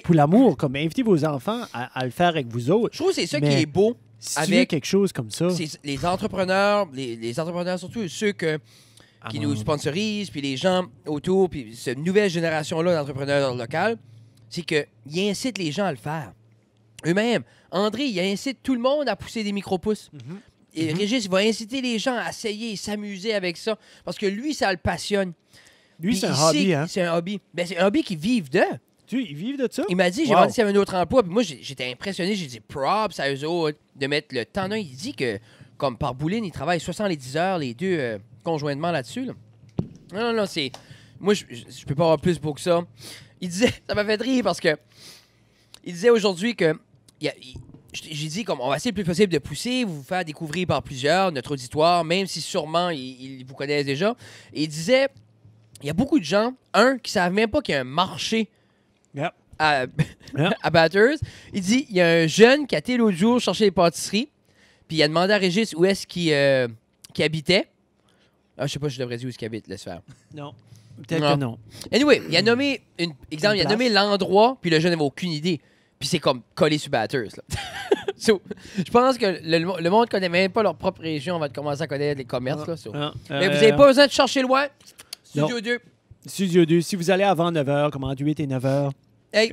Pour l'amour, comme invitez vos enfants à le faire avec vous autres. Je trouve que c'est ça Mais qui est beau. Si tu veux Avec- quelque chose comme ça, C'est les entrepreneurs, les entrepreneurs surtout, ceux qui nous sponsorisent, puis les gens autour, puis cette nouvelle génération-là d'entrepreneurs locaux, c'est qu'ils incitent les gens à le faire. Eux-mêmes. André, il incite tout le monde à pousser des micro-pousses. Et Régis, il va inciter les gens à essayer et s'amuser avec ça, parce que lui, ça le passionne. lui, Puis c'est un il hobby, sait- hein? C'est un hobby. Ben, c'est un hobby qui vivent de. Tu sais, ils vivent de ça? Il m'a dit, j'ai Wow. demandé s'il y avait un autre emploi, puis moi, j'étais impressionné. J'ai dit, props à eux autres de mettre le temps. Non, il dit que, comme par Bouline, ils travaillent 70 heures, les deux, conjointement là-dessus. Là. Non, c'est... Moi, je peux pas avoir plus beau que ça. Il disait, ça m'a fait rire parce que il disait aujourd'hui que... J'ai dit, comme, on va essayer le plus possible de pousser, vous faire découvrir par plusieurs, notre auditoire, même si sûrement ils vous connaissent déjà. Et il disait, il y a beaucoup de gens, qui savent même pas qu'il y a un marché Yep. à, Yeah. à Bathurst. Il dit, il y a un jeune qui a été l'autre jour chercher des pâtisseries, puis il a demandé à Régis où est-ce qu'il habitait. Ah, je sais pas si je devrais dire où est-ce qu'il habite, laisse faire. Non. Peut-être Non. que non. Anyway, il a nommé il a place. nommé l'endroit, puis le jeune n'avait aucune idée. Puis c'est comme collé sur Bathurst. Là. So, je pense que le monde ne connaît même pas leur propre région. On va commencer à connaître les commerces. Là, so. Ah, Mais vous n'avez pas besoin de chercher loin. Studio non. 2. Studio 2, si vous allez avant 9h, comme entre 8 et 9h, Hey,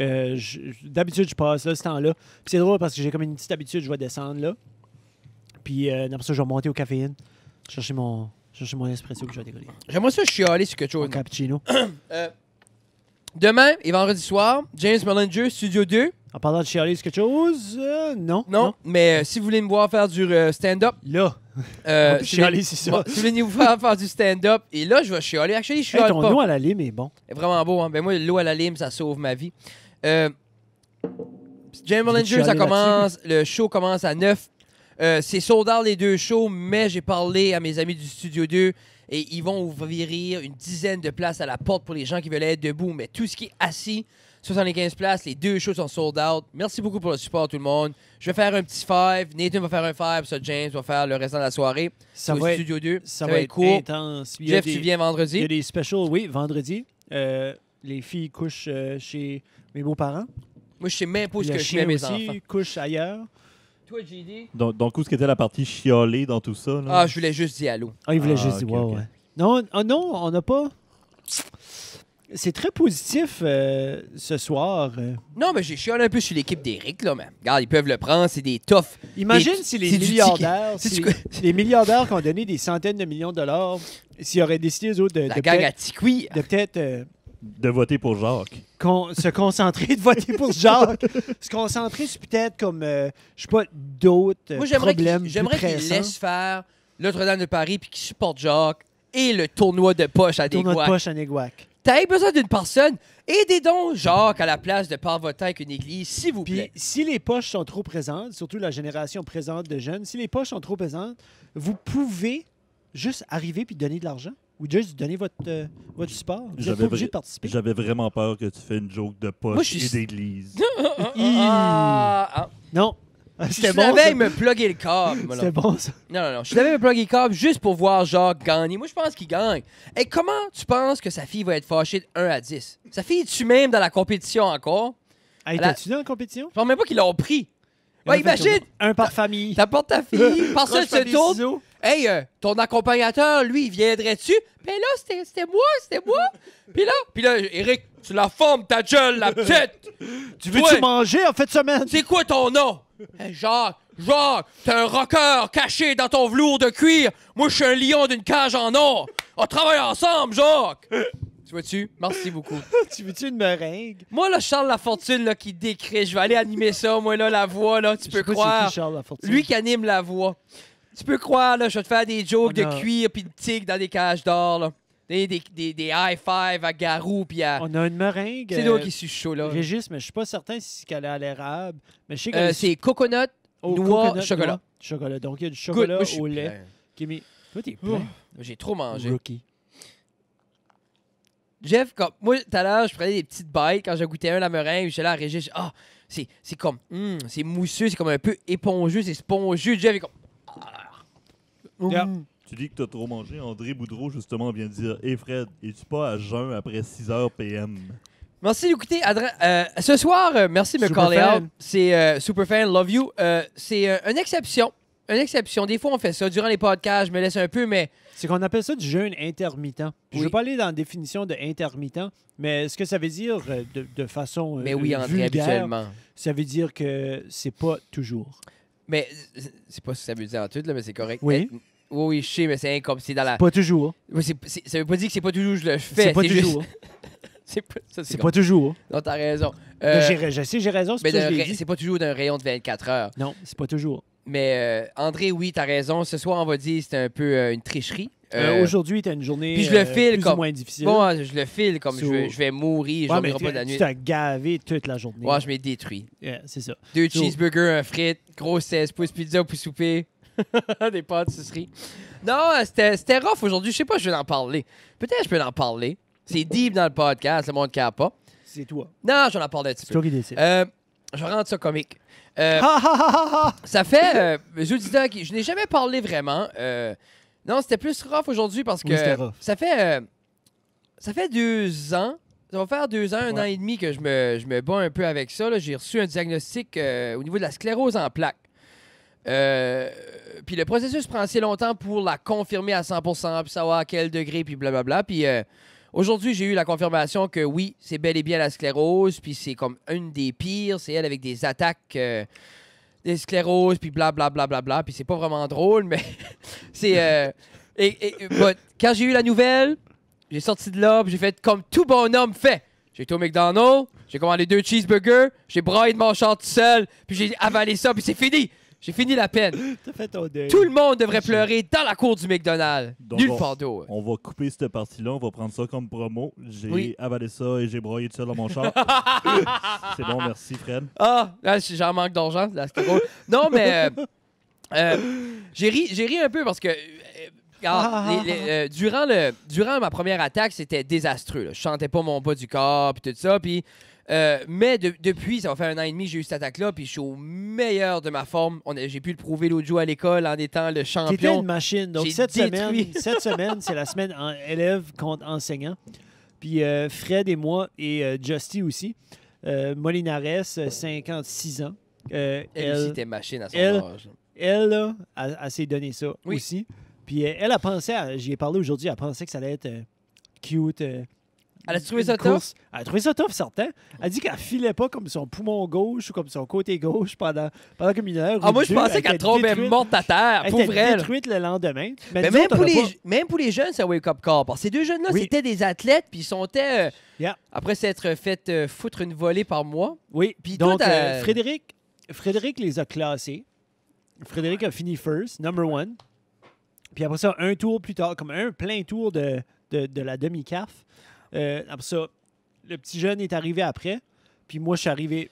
d'habitude, je passe là, ce temps-là. Puis c'est drôle parce que j'ai comme une petite habitude, je vais descendre là. Puis après ça, je vais monter au caféine, chercher mon espresso que je vais décoller. j'aimerais ça chialer sur quelque chose. Mon cappuccino. Demain et vendredi soir, James Mellinger, Studio 2. En parlant de chialer sur quelque chose, non. Non, mais si vous voulez me voir faire du stand-up, Là, on peut si chialer, c'est ça. bon, si vous voulez me voir faire du stand-up, et là, je vais chialer. Actually, je Hey, chiale ton pas. eau à la lime est bon. C'est vraiment beau, hein? Ben moi, l'eau à la lime, ça sauve ma vie. James Je vais Mellinger, chialer le show commence à 9. C'est sold out les deux shows, mais j'ai parlé à mes amis du Studio 2 et ils vont ouvrir une dizaine de places à la porte pour les gens qui veulent être debout. Mais tout ce qui est assis, 75 places, les deux shows sont sold out. Merci beaucoup pour le support, tout le monde. Je vais faire un petit 5. Nathan va faire un 5, ça, James va faire le restant de la soirée. Ça au va être, Studio 2. ça va être cool. intense. Il y a Jeff, tu viens Il y a vendredi? des specials, oui, vendredi. Les filles couchent chez mes beaux-parents. Moi, je sais même pas où Le est-ce que je chien mets mes aussi enfants. couche ailleurs. Toi, JD? Donc, où ce qu'était la partie chialée dans tout ça? Là? Ah, je voulais juste dire allô. Ah, il voulait Ah, juste dire, ok, ok. ouais. Non, on n'a pas... C'est très positif ce soir. Non, mais j'ai chialé un peu sur l'équipe d'Éric, là, mais regarde, ils peuvent le prendre, c'est des toughs. Imagine Et si les c'est du milliardaires, ticket. si C'est du- les milliardaires qui ont donné des centaines de millions de dollars, s'ils auraient décidé, eux autres, La gang à Tiqui. de peut-être De voter pour Jacques. Se concentrer de voter pour Jacques. Se concentrer sur peut-être comme, je sais pas, d'autres Moi, j'aimerais problèmes qu'il plus pressants. laisse faire Notre-Dame de Paris puis qu'il supporte Jacques et le tournoi de poche à Tournoi de Desguac. poche à Néguac. T'as besoin d'une personne. Aidez donc Jacques à la place de pas voter avec une église, s'il vous Puis plaît. si les poches sont trop présentes, surtout la génération présente de jeunes, si les poches sont trop présentes, vous pouvez juste arriver puis donner de l'argent ou juste donner votre support. Vous n'êtes pas obligé de participer. J'avais vraiment peur que tu fais une joke de Moi, poche je suis- et d'église. Non. C'était Je bon, l'avais ça. me plugger le câble. moi, là. C'était bon, ça. Non. Je l'avais me plugger le câble juste pour voir Jacques gagner. Moi, je pense qu'il gagne. Et comment tu penses que sa fille va être fâchée de 1 à 10? Sa fille est-tu même dans la compétition encore? Hey, La- t'es-tu dans la compétition? Je pense même pas qu'ils l'ont pris. Ouais, imagine, Un par famille. t'apportes ta fille, personne Roche, se papier, tourne. ciseaux. Hey, ton accompagnateur, lui, il viendrait-tu? Ben là, c'était moi. Puis là, Eric, tu la formes, ta gueule, la petite. Tu veux-tu Ouais. manger en fin de semaine? C'est quoi ton nom? Hey, Jacques, t'es un rocker caché dans ton velours de cuir. Moi, je suis un lion d'une cage en or. On travaille ensemble, Jacques. Tu vois-tu? Merci beaucoup. Tu veux-tu une meringue? Moi, là, Charles Lafortune, là, qui décrit, je vais aller animer ça, moi, là, la voix, là, tu Je peux sais pas c'est croire. qui, Charles Lafortune. Lui qui anime la voix. Tu peux croire, là, je vais te faire des jokes On a- de cuir puis de tigre dans des cages d'or, là. Des high-five à Garou puis à... On a une meringue. C'est nous qui suis chaud, là. Régis, mais je suis pas certain si qu'elle est à l'érable. Mais je sais qu'elle est C'est coconut, au noix, coconut, chocolat. noix, chocolat. Donc, il y a du Good. chocolat Moi, je suis au lait plein. qui est mis. Toi, t'es Oh, plein. j'ai trop mangé. Rookie. Jeff, comme, moi, tout à l'heure, je prenais des petites bites quand j'ai goûté un la meringue. J'étais là à Régis. C'est comme... c'est mousseux, c'est comme un peu épongeux, c'est spongieux. Jeff est comme... Yeah. Tu dis que t'as trop mangé. André Boudreau, justement, vient de dire « Hey Fred, es-tu pas à jeun après 6h PM? Merci d'écouter. Ce soir, merci de me Super caller fan. out. C'est Superfan, love you. C'est une exception. Une exception. Des fois, on fait ça. Durant les podcasts, je me laisse un peu, mais C'est qu'on appelle ça du jeûne intermittent. Je ne Oui. veux pas aller dans la définition de intermittent, mais ce que ça veut dire de façon oui, André, vulgaire, habituellement. ça veut dire que c'est pas toujours. Mais c'est pas ce que ça veut dire en tout, là, mais c'est correct. Oui. Oui, je sais, mais c'est comme c'est dans la. Pas toujours. Oui, ça veut pas dire que c'est pas toujours que je le fais. C'est pas juste- toujours. c'est pas, ça, C'est comme- pas toujours. Non, t'as raison. Je sais, j'ai raison, c'est mais pour ça que je l'ai dit. c'est pas toujours d'un rayon de 24 heures. Non, c'est pas toujours. Mais André, oui, t'as raison. Ce soir, on va dire que c'était un peu une tricherie. Aujourd'hui, t'as une journée puis je le file plus comme- ou moins difficile. Bon, je le file comme So- je vais mourir, je Ouais, mais dormirai pas de la nuit. tu t'as gavé toute la journée. Ouais, je m'ai détruit. Yeah, c'est ça. 2 So- cheeseburgers, un frite, gros 16 pouces pizza pour souper. Des pâtes suceries. Non, c'était rough aujourd'hui. Je sais pas, je vais en parler. Peut-être que je peux en parler. C'est deep dans le podcast, le monde ne pas. C'est toi. Non, j'en en parle un petit C'est peu. toi qui décides. Je rends ça comique. Ha, ha, ha, ha, ha. Ça fait... les auditeurs qui... Je n'ai jamais parlé vraiment. Non, c'était plus rough aujourd'hui parce que... Oui, c'était rough. Ça fait 2 ans. Ça va faire 2 ans, un Ouais. an et demi que je me bats un peu avec ça. là. J'ai reçu un diagnostic au niveau de la sclérose en plaques. Puis le processus prend assez longtemps pour la confirmer à 100%, puis savoir à quel degré, puis blablabla. Puis aujourd'hui, j'ai eu la confirmation que oui, c'est bel et bien la sclérose, puis c'est comme une des pires. C'est elle avec des attaques des scléroses, puis blablabla. Puis c'est pas vraiment drôle, mais c'est... but quand j'ai eu la nouvelle, j'ai sorti de là, puis j'ai fait comme tout bonhomme fait. J'ai été au McDonald's, j'ai commandé 2 cheeseburgers, j'ai braillé de mon char tout seul, puis j'ai avalé ça, puis c'est fini. J'ai fini la peine. T'as fait ton deuil. Tout le monde devrait pleurer dans la cour du McDonald's. Donc, Nulle on- part d'autre. On va couper cette partie-là, on va prendre ça comme promo. J'ai Oui. avalé ça et j'ai broyé tout seul dans mon char. C'est bon, merci Fred. Ah, là, j'en manque d'argent. Là, c'était drôle. Non, mais j'ai ri un peu parce que regarde, durant ma première attaque, c'était désastreux. Là. Je chantais pas mon bas du corps puis tout ça. Puis, mais depuis, ça va faire 1 an et demi, j'ai eu cette attaque-là, puis je suis au meilleur de ma forme. J'ai pu le prouver l'autre jour à l'école en étant le T'étais champion. une machine. Donc, J'ai cette détruit. semaine, c'est la semaine élève contre enseignant. Puis Fred et moi, et Justy aussi. Molinares, 56 ans. Elle aussi Elle, était machine à son elle- âge. là, elle s'est donné ça Oui. aussi. Puis elle a pensé, j'y ai parlé aujourd'hui, elle pensait que ça allait être cute, Elle a trouvé ça une tough? course. Elle a trouvé ça tough, certain. Elle dit qu'elle filait pas comme son poumon gauche ou comme son côté gauche pendant comme une heure. Ah, ou moi, je deux. pensais Elle qu'elle était tombait détruite. morte à terre, Elle pour était vrai. là. détruite le lendemain. Mais nous autres, on a pas- même pour les jeunes, c'est un wake-up call. Parce que ces deux jeunes-là, Oui. c'était des athlètes, puis ils sont Yeah. après s'être fait foutre une volée par moi. Oui, Puis donc toi, t'as- Frédéric les a classés. Frédéric a fini first, number one. Puis après ça, un tour plus tard, comme un plein tour de la demi-caf. Après ça, le petit jeune est arrivé après. Puis moi, je suis arrivé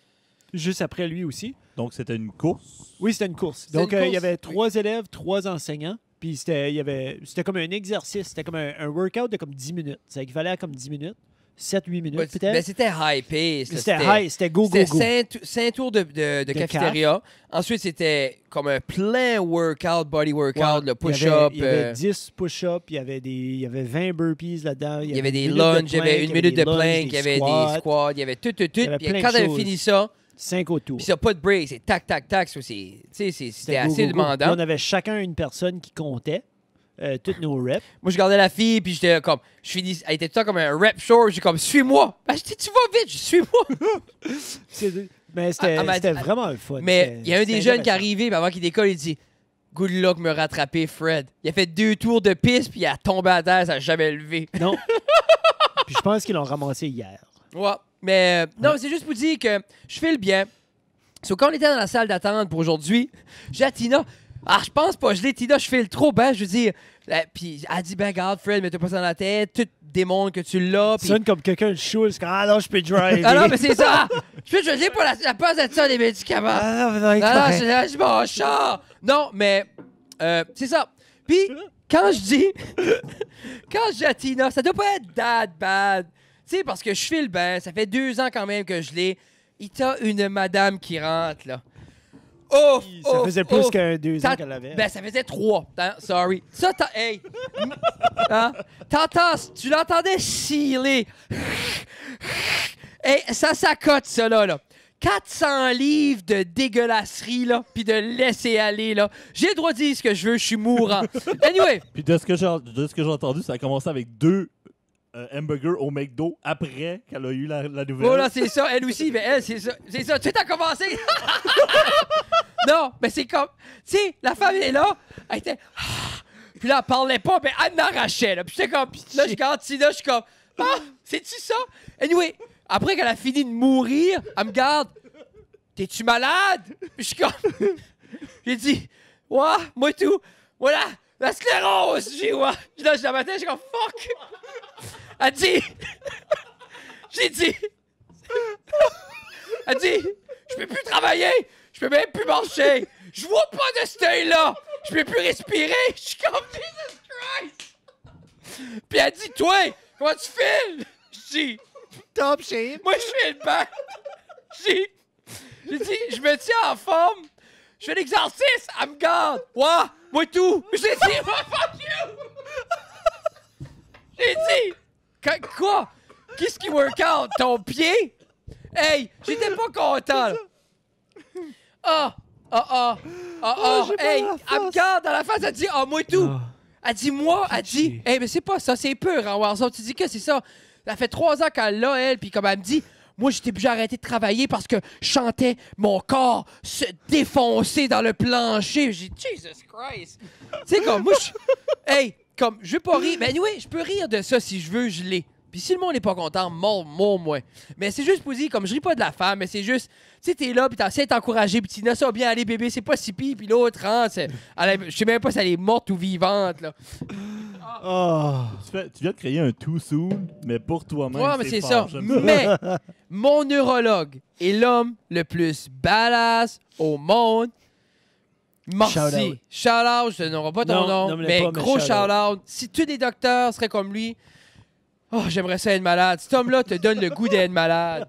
juste après lui aussi. Donc, c'était une course. Oui, c'était une course. C'était Donc, une il course, y avait oui. 3 élèves, 3 enseignants. Puis c'était comme un exercice. C'était comme un workout de comme 10 minutes. Ça équivalait à comme 10 minutes. 7-8 minutes, peut-être. Ben, c'était hypé. ça, C'était high, c'était go, go, go. C'était 5 tours de cafétéria. Ensuite, c'était comme un plein workout, body workout, Ouais, le push-up. Il y avait 10 push-ups, il y avait 20 burpees là-dedans. Il y avait des une minute de lunges, il y avait plank, une minute de des lunges, plank, il y avait des squats, il y avait tout. y avait Puis plein quand de elle a choses. fini ça, 5 autour. puis ça, pas de break, c'est tac, tac, tac. ça, C'était C'était assez go, go, go. Puis demandant. on avait chacun une personne qui comptait toutes nos reps. Moi, je regardais la fille, puis j'étais comme, elle était tout le temps comme un rep short. J'ai comme, suis-moi. Ben, je dis, tu vas vite, suis-moi. Mais Elle m'a c'était dit- vraiment un fun. Mais il y a un C'était des jeunes qui est intéressant. arrivé, puis avant qu'il décolle, il dit, good luck me rattraper, Fred. Il a fait 2 tours de piste, puis il a tombé à terre, ça n'a jamais levé. Non. Puis je pense qu'ils l'ont ramassé hier. Ouais. Mais non, c'est juste pour dire que je file bien. So, quand on était dans la salle d'attente pour aujourd'hui, j'ai dit à Tina, je pense pas, Tina, je file trop bien. Je veux dire, puis elle dit, ben, regarde, Fred, mets-toi pas ça dans la tête, tout démontre que tu l'as. Ça Puis sonne comme quelqu'un de choule. C'est comme, ah non, je peux driver. ah non, mais c'est ça. Je l'ai pas la place d'être ça, des médicaments. Ah non, Non, non, je m'en char. Non, mais c'est ça. Puis, quand je dis à Tina, ça doit pas être that bad. Tu sais, parce que je file bien, ça fait 2 ans quand même que je l'ai. Il t'a une madame qui rentre, là. Ouf, Ça ouf, faisait plus ouf. qu'un 2 ans T'as- qu'elle avait. Ben, ça faisait 3. Sorry. Ça, hey. Hein? Tu l'entendais sciller. Hey, ça s'accote, ça, là. 400 livres de dégueulasserie, là, puis de laisser aller, là. J'ai le droit de dire ce que je veux, je suis mourant. Anyway, Puis de ce que j'ai entendu, ça a commencé avec 2 hamburgers au McDo après qu'elle a eu la nouvelle. voilà, c'est ça. Elle aussi, mais elle, c'est ça. C'est ça. Tu sais, t'as commencé. Non, mais c'est comme. Tu sais, la femme est là, elle était. Puis là, elle parlait pas, mais elle m'arrachait, là. Puis j'étais comme. Là, je regarde Tina, je suis comme. Ah, c'est-tu ça? Anyway, après qu'elle a fini de mourir, elle me garde. T'es-tu malade? Puis je suis comme. J'ai dit. Ouais, moi tout. Voilà, la sclérose. Là, je la matin, j'ai comme. Fuck. Elle dit. J'ai dit. Elle dit. Je peux plus travailler. Je peux même plus marcher. Je vois pas de cet œil-là. Je peux plus respirer. Je suis comme Jesus Christ. Puis elle dit, toi, comment tu files? Je dis, Top shape. moi, je file bien. J'ai dit, je me tiens en forme. Je fais l'exercice. Elle me garde. Ouais, moi tout. J'ai dit, fuck you. J'ai dit, quoi? Qu'est-ce qui work out? Ton pied? Hey, j'étais pas content, là. Hey, elle me garde dans la face, elle dit, moi tout. Elle dit, elle dit, hey, mais c'est pas ça, c'est pur, hein, Warzone. Tu dis que c'est ça. Ça fait 3 ans qu'elle l'a, elle, puis comme elle me dit, moi, j'étais obligé d'arrêter de travailler parce que je chantais mon corps se défoncer dans le plancher. J'ai dit, Jesus Christ. Tu sais, comme, moi, hey, comme, je veux pas rire. Mais anyway, je peux rire de ça si je veux, je l'ai. Puis si le monde n'est pas content, moi. Mais c'est juste pour dire, comme je ris pas de la femme, mais c'est juste, tu sais, t'es là, puis t'essaies de t'encourager, puis tu dis, ça va bien aller, bébé, c'est pas si pire, puis l'autre rentre, je sais même pas si elle est morte ou vivante, là. Oh. Tu viens de créer un too soon, mais pour toi-même. Ouais, mais c'est fort, ça. j'aime Mais mon neurologue est l'homme le plus badass au monde. Merci. Shout-out, je n'aurai pas ton Non, nom, nomme-le mais pas, mais gros shout-out. shout-out. Si tous les docteurs seraient comme lui, oh, j'aimerais ça être malade. Cet homme-là te donne le goût d'être malade.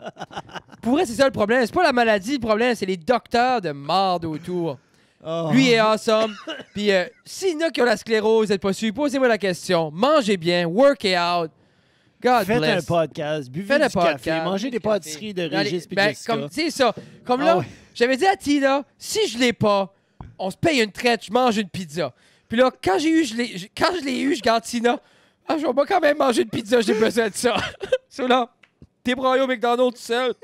Pour vrai, c'est ça le problème. C'est pas la maladie, le problème, c'est les docteurs de marde autour. Oh. Lui est awesome. Puis s'il y en a qui ont la sclérose, vous n'êtes pas sûr, posez-moi la question. Mangez bien, workez out. God Faites bless. un podcast, buvez Faites du un podcast. café, mangez des pâtisseries de Allez, Régis et ben, Jessica. comme, c'est ça. Comme Ah là, ouais. j'avais dit à Tina, si je l'ai pas, on se paye une traite, je mange une pizza. Puis là, quand je l'ai eu, je garde Tina. Je vais pas quand même manger une pizza, j'ai besoin de ça. So là, t'es broyé au McDonald's tout seul.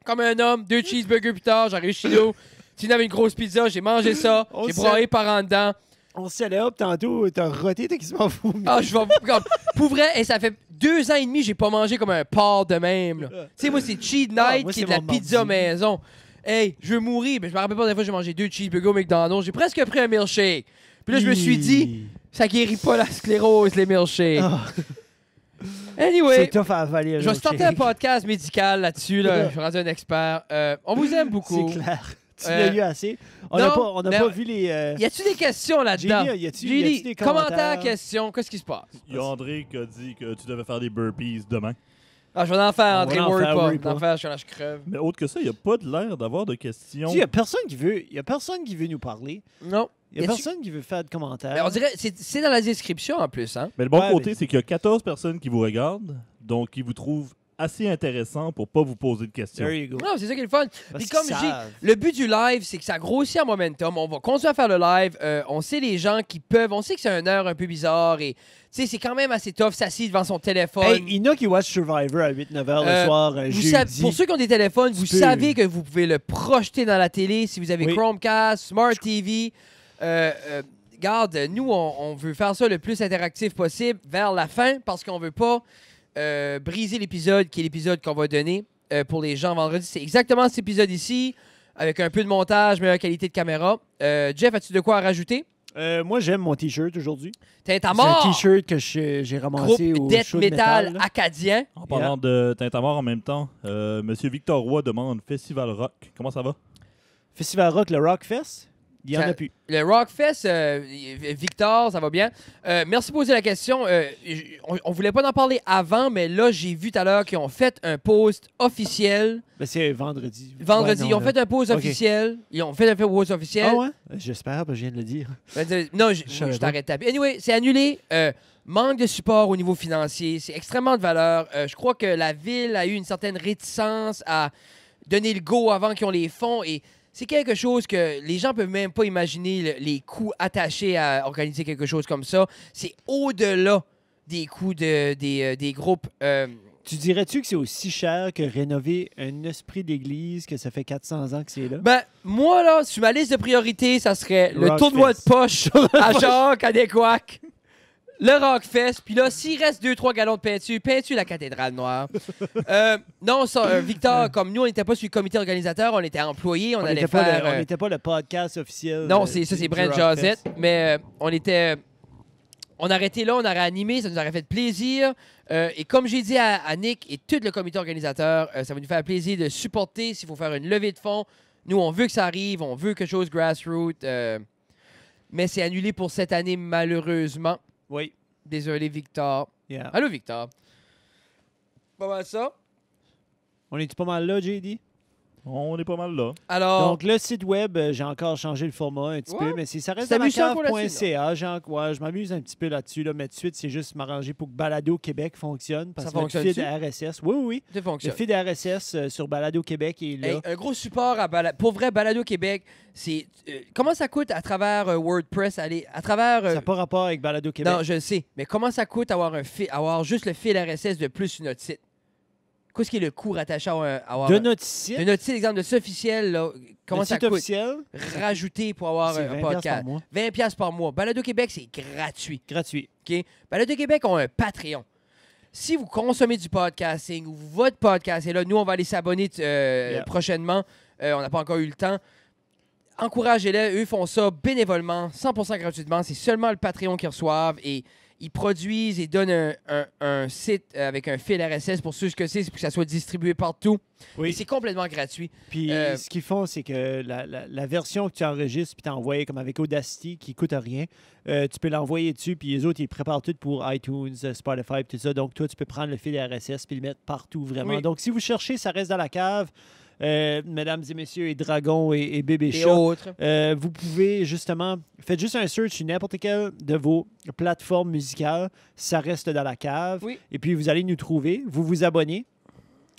Comme un homme, 2 cheeseburgers plus tard, j'arrive chez nous. Tu avais une grosse pizza, j'ai mangé ça, On j'ai sait. broyé par en dedans. On se célèbre tantôt, t'as roté, t'as quasiment vomi. Ah, je vais. Pour vrai, et ça fait 2 ans et demi, j'ai pas mangé comme un porc de même. là. Tu sais, moi, c'est cheat night moi, qui est c'est de la mon pizza mardi. maison. Hey, je veux mourir, mais je me rappelle pas des fois j'ai mangé 2 cheeseburgers au McDonald's. J'ai presque pris un milkshake. Puis là, je me suis dit, ça guérit pas la sclérose, les milkshakes. Ah, Anyway, c'est tough à avaler. je vais starter un podcast médical là-dessus. Là. Je suis rendu un expert. On vous aime beaucoup. C'est clair. Tu Euh, l'as eu assez. On non, n'a mais- pas vu les... Y a-tu des questions là-dedans? JD, y a-tu des commentaires, commentaires? questions, qu'est-ce qui se passe? Il y a André qui a dit que tu devais faire des burpees demain. Ah, je vais en faire, On André, va en worry faire, pas. worry Je vais en pas. faire, je crève. Mais autre que ça, il n'y a pas de l'air d'avoir de questions. Il n'y a personne qui veut nous parler. Non. Il n'y Y a a-tu- personne qui veut faire de commentaires. Mais on dirait, c'est dans la description en plus, hein? Mais le bon Ouais, côté, mais- c'est qu'il y a 14 personnes qui vous regardent, donc qui vous trouvent assez intéressant pour pas vous poser de questions. There you go. Non, c'est ça qui est le fun. Parce Puis comme qu'ils je dis, savent. le but du live, c'est que ça grossit en momentum. On va continuer à faire le live. On sait les gens qui peuvent. On sait que c'est une heure un peu bizarre et tu sais, c'est quand même assez tough s'assis devant son téléphone. Hey, il y en a qui watch Survivor à 8-9 heures le soir, Vous jeudi. savez- pour ceux qui ont des téléphones, vous peux- savez que vous pouvez le projeter dans la télé si vous avez Oui. Chromecast, Smart TV. Regarde, nous, on veut faire ça le plus interactif possible vers la fin parce qu'on veut pas briser l'épisode qui est l'épisode qu'on va donner pour les gens vendredi. C'est exactement cet épisode ici, avec un peu de montage, meilleure qualité de caméra. Jeff, as-tu de quoi à rajouter? Moi, j'aime mon T-shirt aujourd'hui. T'es à C'est un mort! T-shirt que j'ai ramassé Groupe au death show de metal métal, là. acadien. En parlant de Tintamarre en même temps, Monsieur Victor Roy demande Festival Rock. Comment ça va? Festival Rock, le Rockfest, il y en Ça- a plus. Le Rockfest, Victor, ça va bien. Merci de poser la question. On voulait pas en parler avant, mais là, j'ai vu tout à l'heure qu'ils ont fait un post officiel. Ben, c'est vendredi. Vendredi, Ouais, ils ont non, fait un post Ok. officiel. Ils ont fait un post officiel. Ah ouais? J'espère, parce que je viens de le dire. Non, Je savais je pas. t'arrête de taper. Anyway, c'est annulé. Manque de support au niveau financier. C'est extrêmement de valeur. Je crois que la ville a eu une certaine réticence à donner le go avant qu'ils ont les fonds. Et c'est quelque chose que les gens peuvent même pas imaginer, les coûts attachés à organiser quelque chose comme ça. C'est au-delà des coûts des groupes. Tu dirais-tu que c'est aussi cher que rénover un esprit d'église que ça fait 400 ans que c'est là? Ben, moi, là, sur ma liste de priorités, ça serait le Rockfest. tournoi de poche à Jacques, à Desquac, le Rockfest, puis là, s'il reste 2-3 gallons de peinture, peinture la cathédrale noire. Non, ça, Victor, comme nous, on n'était pas sur le comité organisateur, on était employés, on allait n'était pas faire... on n'était pas le podcast officiel. non, ça, c'est du Brent Rockfest. Josette, mais on était... On aurait été là, on aurait animé, ça nous aurait fait plaisir. Et comme j'ai dit à Nick et tout le comité organisateur, ça va nous faire plaisir de supporter s'il faut faire une levée de fonds. Nous, on veut que ça arrive, on veut quelque chose grassroots. Mais c'est annulé pour cette année, malheureusement. Oui. Désolé, Victor. Yeah. Allô, Victor. Pas mal ça. On est pas mal là, JD? On est pas mal là. Alors, Donc, le site web, j'ai encore changé le format un petit Ouais. peu, mais ça reste Tu à t'amuses encore macave.ca. Je m'amuse un petit peu là-dessus, là, mais tout de suite, c'est juste m'arranger pour que Balado Québec fonctionne. Parce Ça que notre fonctionne-tu? feed RSS, oui. ça Le fonctionne. feed RSS sur Balado Québec est là. Hey, un gros support à pour vrai, Balado Québec, c'est... comment ça coûte à travers WordPress, à travers... Ça n'a pas rapport avec Balado Québec. non, je le sais. Mais comment ça coûte avoir juste le fil RSS de plus sur notre site? Qu'est-ce qui est le coût rattaché à avoir... de notre site, de notre site, exemple, de ce officiel, là, comment le ça site coûte? officiel, Rajouter pour avoir c'est un 20$ par podcast. mois. 20$ par mois. Balado Québec, c'est gratuit. Gratuit. OK? Balado Québec ont un Patreon. Si vous consommez du podcasting ou votre podcast est là, nous, on va aller s'abonner prochainement. On n'a pas encore eu le temps. Encouragez-les. Eux font ça bénévolement, 100% gratuitement. C'est seulement le Patreon qu'ils reçoivent et ils produisent et donnent un site avec un fil RSS pour ceux que c'est pour que ça soit distribué partout. Et Oui. c'est complètement gratuit. Puis ce qu'ils font, c'est que la version que tu enregistres puis t'envoies comme avec Audacity, qui coûte rien, tu peux l'envoyer dessus, puis les autres, ils préparent tout pour iTunes, Spotify, tout ça. Donc, toi, tu peux prendre le fil RSS puis le mettre partout, vraiment. Oui. Donc, si vous cherchez, ça reste dans la cave. Mesdames et messieurs, et dragons et bébés Et chats. autres. Vous pouvez justement, faites juste un search sur n'importe quelle de vos plateformes musicales, ça reste dans la cave. Oui. Et puis vous allez nous trouver, vous vous abonnez.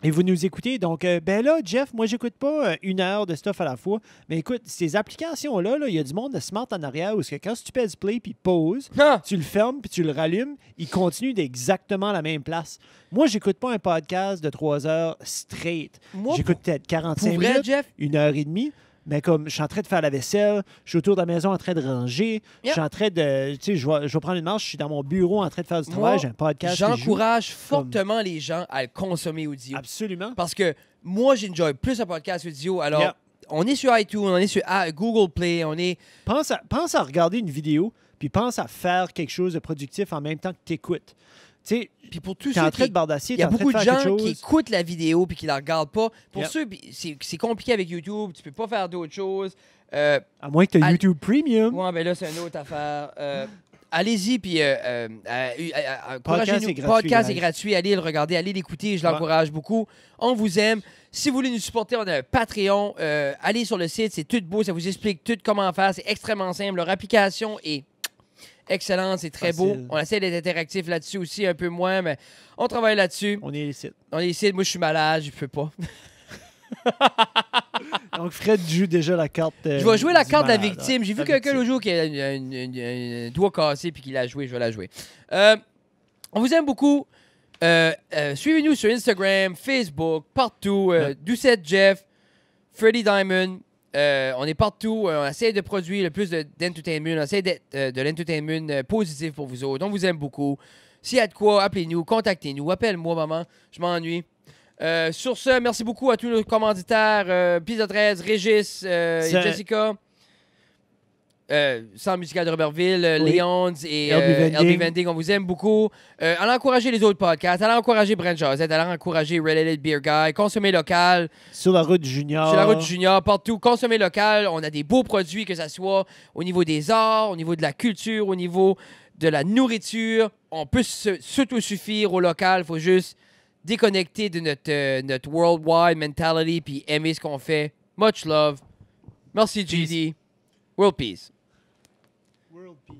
Et vous nous écoutez. Donc, ben là, Jeff, moi, j'écoute pas 1 heure de stuff à la fois. Mais écoute, ces applications-là, il y a du monde de smart en arrière où que quand tu pèses play puis pause, Ah! tu le fermes puis tu le rallumes, il continue d'exactement la même place. Moi, j'écoute pas un podcast de 3 heures straight. Moi, J'écoute peut-être 45 pour vrai, minutes, Jeff, 1 heure et demie. Mais comme je suis en train de faire la vaisselle, je suis autour de la maison en train de ranger, je suis en train de. Tu sais, je vais prendre une marche, je suis dans mon bureau en train de faire du travail, j'ai un podcast. j'encourage fortement les gens à le consommer audio. Absolument. Parce que moi, j'enjoy plus un podcast audio. Alors, Yeah. on est sur iTunes, on est sur Google Play, on est. Pense à regarder une vidéo, puis pense à faire quelque chose de productif en même temps que tu écoutes. Tu sais, Puis pour tous t'es ceux en train qui. de bardasser, Il y a t'es en train beaucoup de faire quelque gens qui chose. écoutent la vidéo puis qui la regardent pas. Pour Yep. ceux, c'est compliqué avec YouTube. Tu peux pas faire d'autres choses. À moins que tu aies Al- YouTube Premium. Ouais, ben là, c'est une autre affaire. Allez-y, puis Podcast est gratuit, Podcast est guys. gratuit. Allez le regarder, allez l'écouter. Je Ouais. l'encourage beaucoup. On vous aime. Si vous voulez nous supporter, on a un Patreon. Allez sur le site, c'est tout beau. Ça vous explique tout comment faire. C'est extrêmement simple. Leur application est excellente. C'est très beau. Facile. On essaie d'être interactif là-dessus aussi, un peu moins, mais on travaille là-dessus. On est ici. On est ici. Moi, je suis malade. Je peux pas. Donc, Fred joue déjà la carte. Je vais jouer la du carte de la malade, victime. J'ai vu la quelqu'un victime. l'autre jour qui a un doigt cassé puis qui l'a joué. Je vais la jouer. On vous aime beaucoup. Suivez-nous sur Instagram, Facebook, partout. Doucette Jeff, Freddy Diamond. On est partout. On essaie de produire le plus d'entertainment. On essaie de l'entertainment positif pour vous autres. On vous aime beaucoup. S'il y a de quoi, appelez-nous, contactez-nous. Appelle-moi, maman. Je m'ennuie. Sur ce, merci beaucoup à tous nos commanditaires. Pizza 13, Régis, et Jessica. Centre musical de Robertville, Oui. Leons et LB Vending. LB Vending. On vous aime beaucoup. Allez encourager les autres podcasts. Allez encourager Brent Josette. Allez encourager Related Beer Guy. Consommer local. Sur la route du Junior. Sur la route du Junior, partout. Consommer local. On a des beaux produits, que ce soit au niveau des arts, au niveau de la culture, au niveau de la nourriture. On peut s'autosuffire au local. Il faut juste déconnecter de notre worldwide mentality puis aimer ce qu'on fait. Much love. Merci, GD. World peace. World Peace.